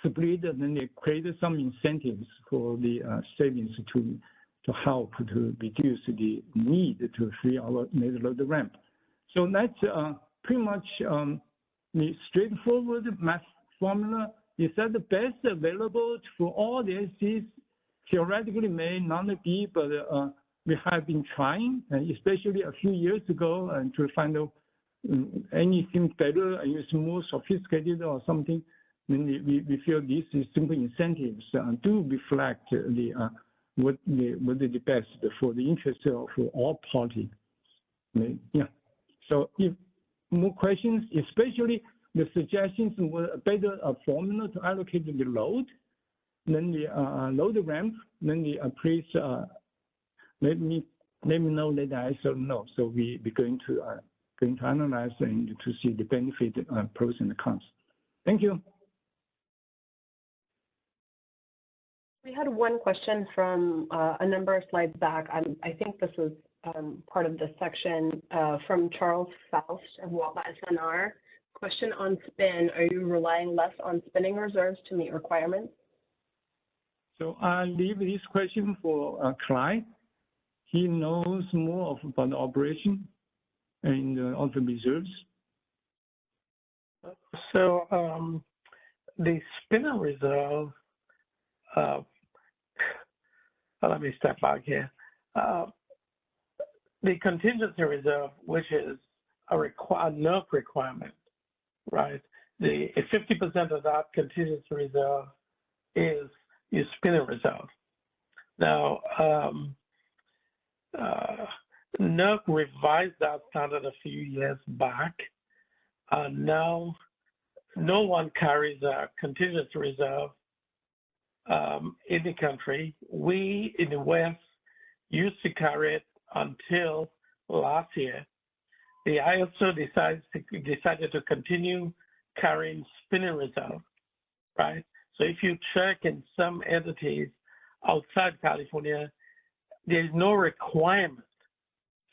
split, and then they created some incentives for the savings to help to reduce the need to 3-hour major load ramp. So that's pretty much the straightforward math formula. Is that the best available for all the SCs? Theoretically may not be, but we have been trying, especially a few years ago, and to find out anything better and it's more sophisticated or something. Then we feel this is simple incentives do reflect what is the best for the interest of all parties. Yeah. So if more questions, especially the suggestions were a better formula to allocate the load, then the load ramp, then the please let me know that I also know. So we're going to analyze and to see the benefit, pros and cons. Thank you. We had one question from a number of slides back. I think this was part of the section from Charles Faust of WAPA SNR. Question on spin, are you relying less on spinning reserves to meet requirements? So I leave this question for Clyde. He knows more about the operation and all the reserves. So the spinner reserve, let me step back here. The contingency reserve, which is a NERC requirement, right? 50% of that contingency reserve is your spinner reserve. Now, NERC revised that standard a few years back. Now, no one carries a contingency reserve in the country. We in the West used to carry it until last year. The ISO decided to continue carrying spinning reserve, right? So if you check in some entities outside California, there's no requirement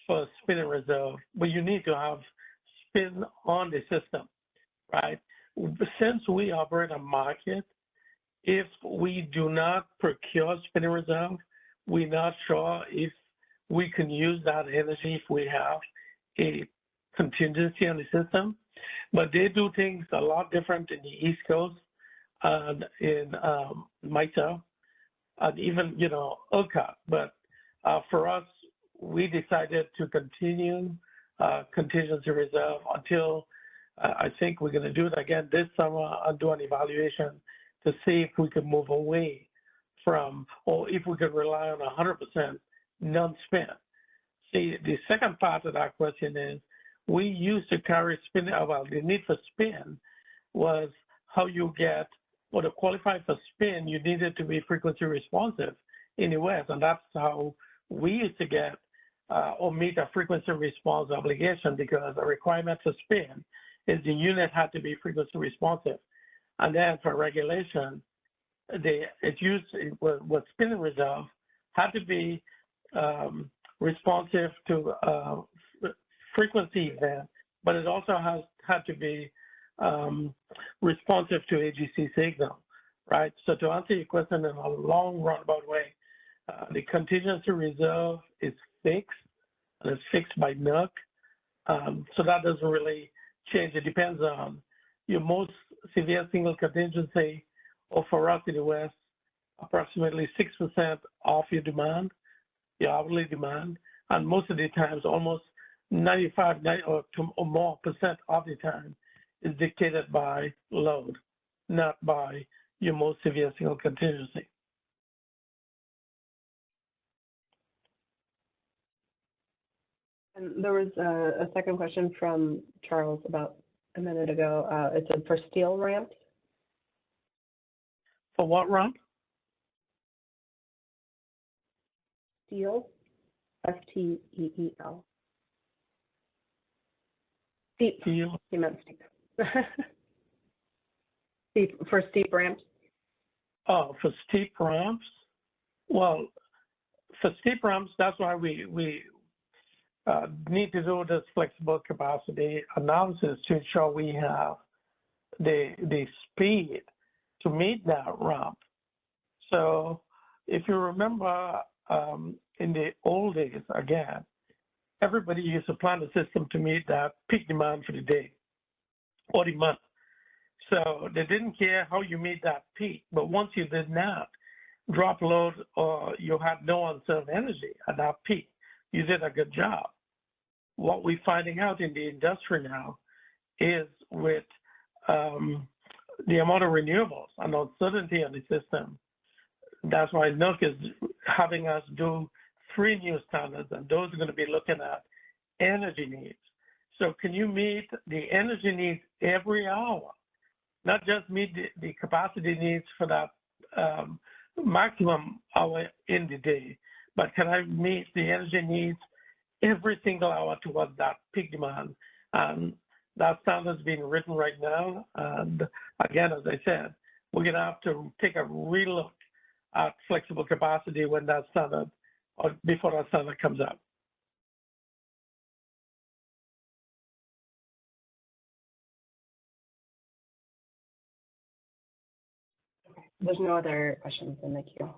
for spinning reserve, but you need to have spin on the system, right? Since we operate a market, if we do not procure spinning reserve, we're not sure if we can use that energy if we have a contingency on the system. But they do things a lot different in the East Coast and in MISO and even, ERCOT. But for us, we decided to continue contingency reserve until I think we're going to do it again this summer and do an evaluation to see if we can move away from, or if we could rely on 100% non-spin. See, the second part of that question is, we used to carry spin, the need for spin was how you get, or to qualify for spin, you needed to be frequency responsive in the West, and that's how we used to get or meet a frequency response obligation, because the requirement for spin is the unit had to be frequency responsive. And then for regulation, what spinning reserve had to be responsive to frequency event, but it also had to be responsive to AGC signal, right? So to answer your question in a long roundabout way, the contingency reserve is fixed, and it's fixed by NERC. So that doesn't really change. It depends on your most severe single contingency, or for us in the West, approximately 6% of your demand, your hourly demand, and most of the times, almost 95 or more percent of the time is dictated by load, not by your most severe single contingency. And there was a second question from Charles about a minute ago. It said for steel ramps. For what ramp? Steel, STEEL. Steel. He meant steep. For steep ramps? Oh, for steep ramps? Well, for steep ramps, that's why we need to do this flexible capacity analysis to ensure we have the speed to meet that ramp. So if you remember in the old days, again, everybody used to plan the system to meet that peak demand for the day or the month. So they didn't care how you meet that peak, but once you did not drop load or you had no unserved energy at that peak, you did a good job. What we're finding out in the industry now is with the amount of renewables and uncertainty of the system, that's why NERC is having us do 3 new standards, and those are going to be looking at energy needs. So can you meet the energy needs every hour? Not just meet the capacity needs for that maximum hour in the day, but can I meet the energy needs every single hour towards that peak demand? And that standard is being written right now. And again, as I said, we're going to have to take a relook at flexible capacity when that standard, or before that standard comes out. There's no other questions in the queue.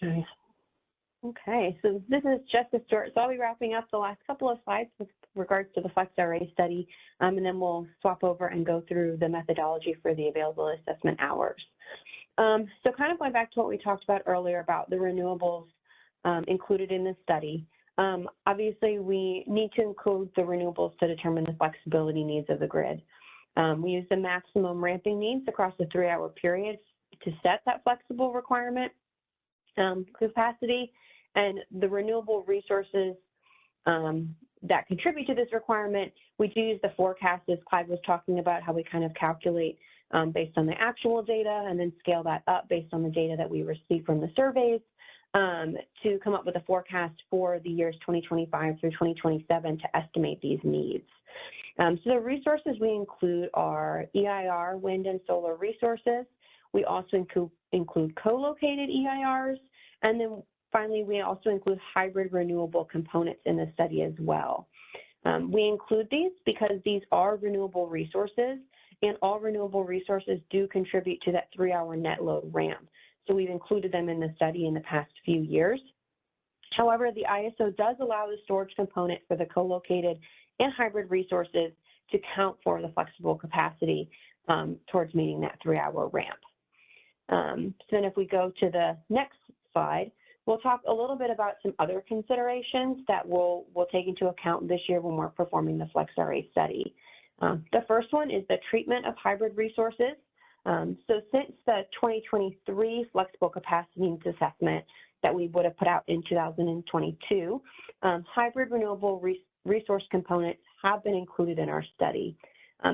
Okay. Okay, so this is Justice Stewart. So I'll be wrapping up the last couple of slides with regards to the FlexRA study, and then we'll swap over and go through the methodology for the available assessment hours. So kind of going back to what we talked about earlier about the renewables included in the study. Obviously, we need to include the renewables to determine the flexibility needs of the grid. We use the maximum ramping needs across a 3-hour period to set that flexible requirement capacity, and the renewable resources that contribute to this requirement, we do use the forecast, as Clyde was talking about, how we kind of calculate based on the actual data and then scale that up based on the data that we receive from the surveys to come up with a forecast for the years 2025 through 2027 to estimate these needs. So the resources we include are EIR, wind and solar resources. We also include co-located EIRs, and then finally, we also include hybrid renewable components in the study as well. We include these because these are renewable resources, and all renewable resources do contribute to that 3-hour net load ramp. So we've included them in the study in the past few years. However, the ISO does allow the storage component for the co-located and hybrid resources to count for the flexible capacity towards meeting that 3-hour ramp. So then if we go to the next slide, we'll talk a little bit about some other considerations that we'll take into account this year when we're performing the FlexRA study. The first one is the treatment of hybrid resources. So since the 2023 flexible capacity needs assessment that we would have put out in 2022, hybrid renewable resource components have been included in our study.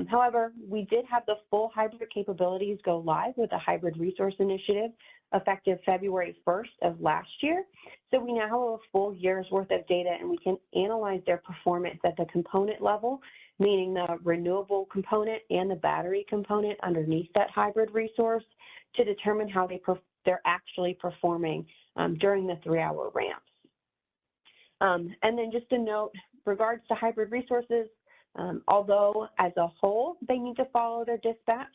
However, we did have the full hybrid capabilities go live with the Hybrid Resource Initiative effective February 1st of last year. So we now have a full year's worth of data, and we can analyze their performance at the component level, meaning the renewable component and the battery component underneath that hybrid resource, to determine how they're actually performing during the 3-hour ramps. And then just a note, regards to hybrid resources, although as a whole they need to follow their dispatch,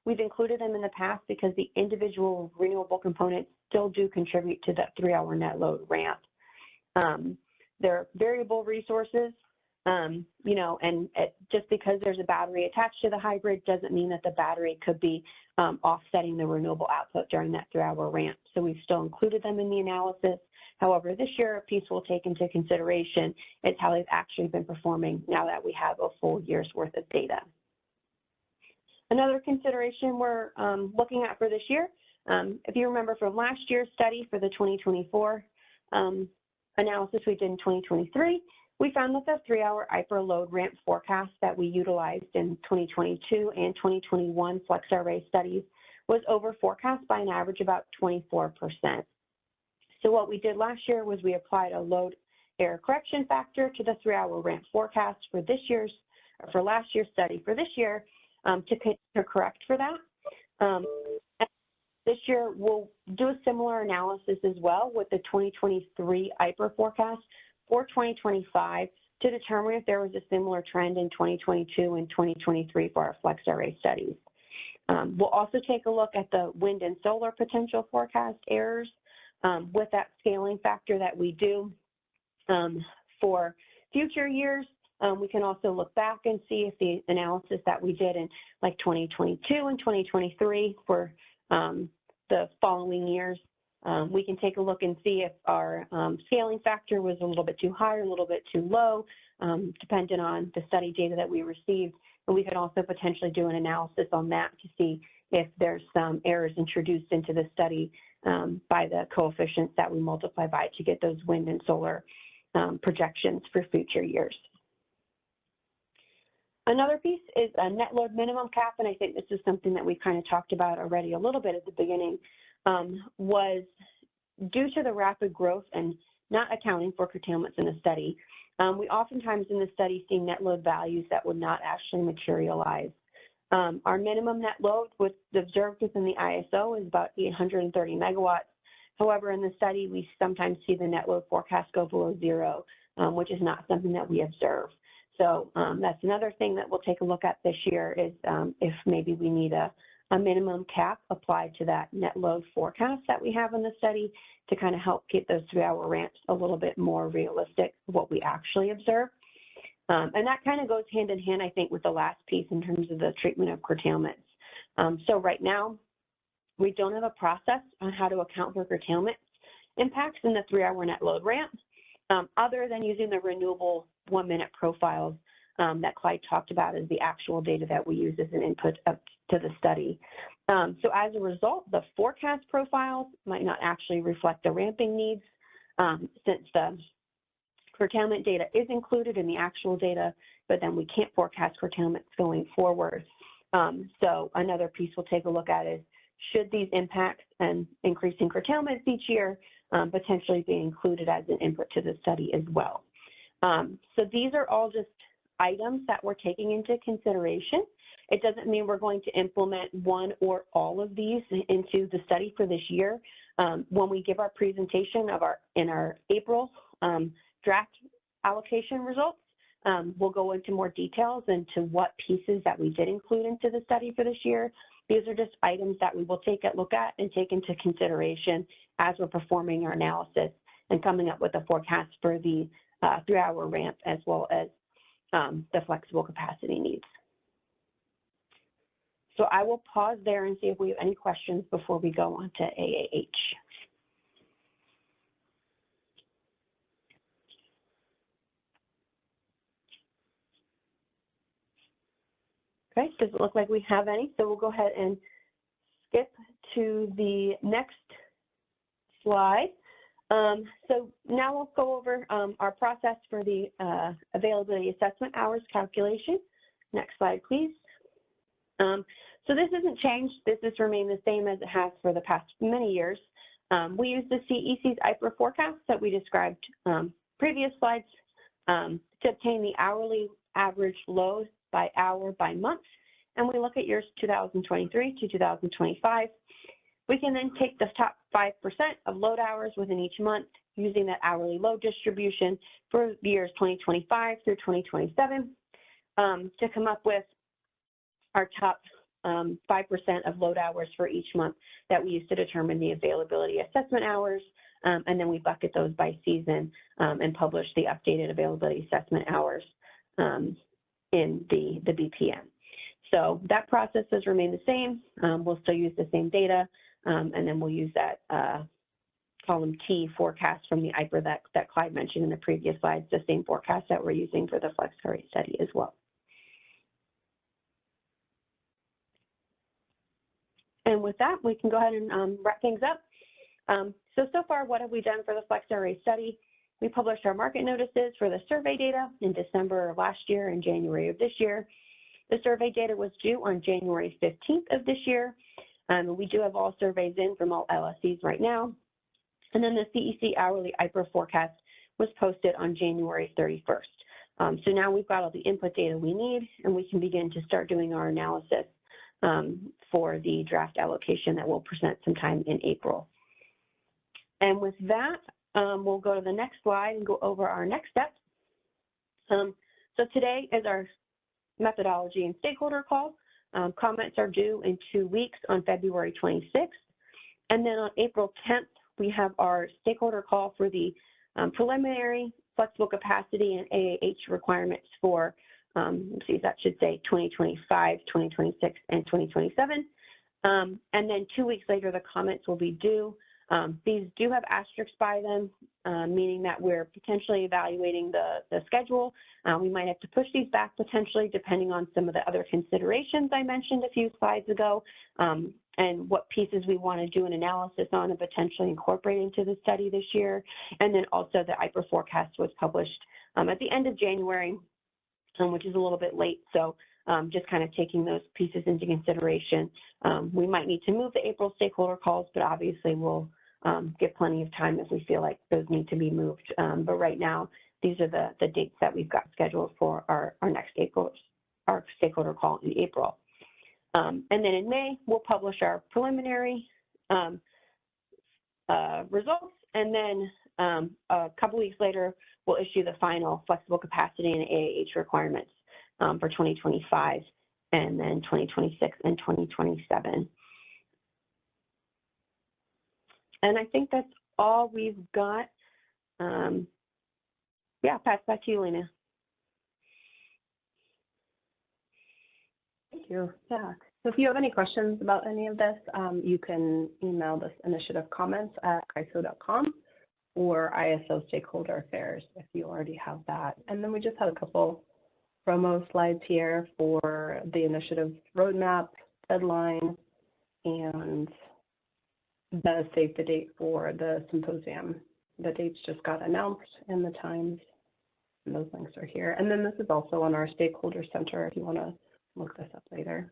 we've included them in the past because the individual renewable components still do contribute to that 3-hour net load ramp. They're variable resources, you know, and just because there's a battery attached to the hybrid doesn't mean that the battery could be offsetting the renewable output during that 3-hour ramp. So we've still included them in the analysis. However, this year, a piece we'll take into consideration is how they've actually been performing now that we have a full year's worth of data. Another consideration we're looking at for this year, if you remember from last year's study for the 2024 analysis we did in 2023, we found that the 3-hour IPR load ramp forecast that we utilized in 2022 and 2021 FlexRA studies was over forecast by an average about 24%. So what we did last year was we applied a load error correction factor to the 3-hour ramp forecast for this year's, for last year's study for this year to correct for that. This year, we'll do a similar analysis as well with the 2023 IPER forecast for 2025 to determine if there was a similar trend in 2022 and 2023 for our FlexRA studies. We'll also take a look at the wind and solar potential forecast errors with that scaling factor that we do for future years. We can also look back and see if the analysis that we did in like 2022 and 2023 for the following years, we can take a look and see if our scaling factor was a little bit too high or a little bit too low, depending on the study data that we received. And we could also potentially do an analysis on that to see if there's some errors introduced into the study by the coefficients that we multiply by to get those wind and solar projections for future years. Another piece is a net load minimum cap, and I think this is something that we kind of talked about already a little bit at the beginning, was due to the rapid growth and not accounting for curtailments in the study. We oftentimes in the study see net load values that would not actually materialize. Our minimum net load observed within the ISO is about 830 megawatts. However, in the study, we sometimes see the net load forecast go below 0, which is not something that we observe. So that's another thing that we'll take a look at this year is if maybe we need a minimum cap applied to that net load forecast that we have in the study to kind of help keep those 3-hour ramps a little bit more realistic of what we actually observe. And that kind of goes hand in hand, I think, with the last piece in terms of the treatment of curtailments. So right now, we don't have a process on how to account for curtailment impacts in the 3-hour net load ramp, other than using the renewable 1-minute profiles that Clyde talked about as the actual data that we use as an input up to the study. So as a result, the forecast profiles might not actually reflect the ramping needs since the curtailment data is included in the actual data, but then we can't forecast curtailments going forward. So another piece we'll take a look at is, should these impacts and increasing curtailments each year potentially be included as an input to the study as well. So these are all just items that we're taking into consideration. It doesn't mean we're going to implement one or all of these into the study for this year. When we give our presentation of in our April draft allocation results, we'll go into more details into what pieces that we did include into the study for this year. These are just items that we will take a look at and take into consideration as we're performing our analysis and coming up with a forecast for the 3-hour ramp as well as the flexible capacity needs. So I will pause there and see if we have any questions before we go on to AAH. Okay, doesn't look like we have any, so we'll go ahead and skip to the next slide. So now we'll go over our process for the availability assessment hours calculation. Next slide, please. So this hasn't changed. This has remained the same as it has for the past many years. We use the CEC's IPER forecast that we described previous slides to obtain the hourly average load by hour by month, and we look at years 2023 to 2025. We can then take the top 5% of load hours within each month using that hourly load distribution for the years 2025 through 2027 to come up with our top 5% of load hours for each month that we use to determine the availability assessment hours, and then we bucket those by season and publish the updated availability assessment hours in the BPM. So that process has remained the same. We'll still use the same data, and then we'll use that column T forecast from the IPER that Clyde mentioned in the previous slides, the same forecast that we're using for the FlexRA study as well. And with that, we can go ahead and wrap things up. So far, what have we done for the FlexRA study? We published our market notices for the survey data in December of last year and January of this year. The survey data was due on January 15th of this year. We do have all surveys in from all LSEs right now. And then the CEC hourly IPER forecast was posted on January 31st. So now we've got all the input data we need, and we can begin to start doing our analysis for the draft allocation that we'll present sometime in April. And with that, we'll go to the next slide and go over our next steps. So today is our methodology and stakeholder call. Comments are due in 2 weeks on February 26th. And then on April 10th, we have our stakeholder call for the preliminary flexible capacity and AAH requirements for, let's see, that should say 2025, 2026, and 2027. And then 2 weeks later, the comments will be due. These do have asterisks by them, meaning that we're potentially evaluating the schedule. We might have to push these back potentially depending on some of the other considerations I mentioned a few slides ago, and what pieces we want to do an analysis on and potentially incorporate into the study this year. And then also the IPER forecast was published at the end of January, which is a little bit late. So just kind of taking those pieces into consideration. We might need to move the April stakeholder calls, but obviously we'll give plenty of time if we feel like those need to be moved. But right now, these are the dates that we've got scheduled for our next our stakeholder call in April. And then in May, we'll publish our preliminary results. And then a couple weeks later, we'll issue the final flexible capacity and AAH requirements for 2025, and then 2026 and 2027. And I think that's all we've got. Yeah, pass back to you, Lena. Thank you. Yeah. So if you have any questions about any of this, you can email this initiative comments at CAISO.com or ISO Stakeholder Affairs if you already have that. And then we just had a couple promo slides here for the initiative roadmap, deadline, and the save the date for the symposium. The dates just got announced and the times, and those links are here. And then this is also on our Stakeholder Center if you want to look this up later.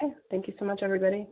Okay, thank you so much, everybody.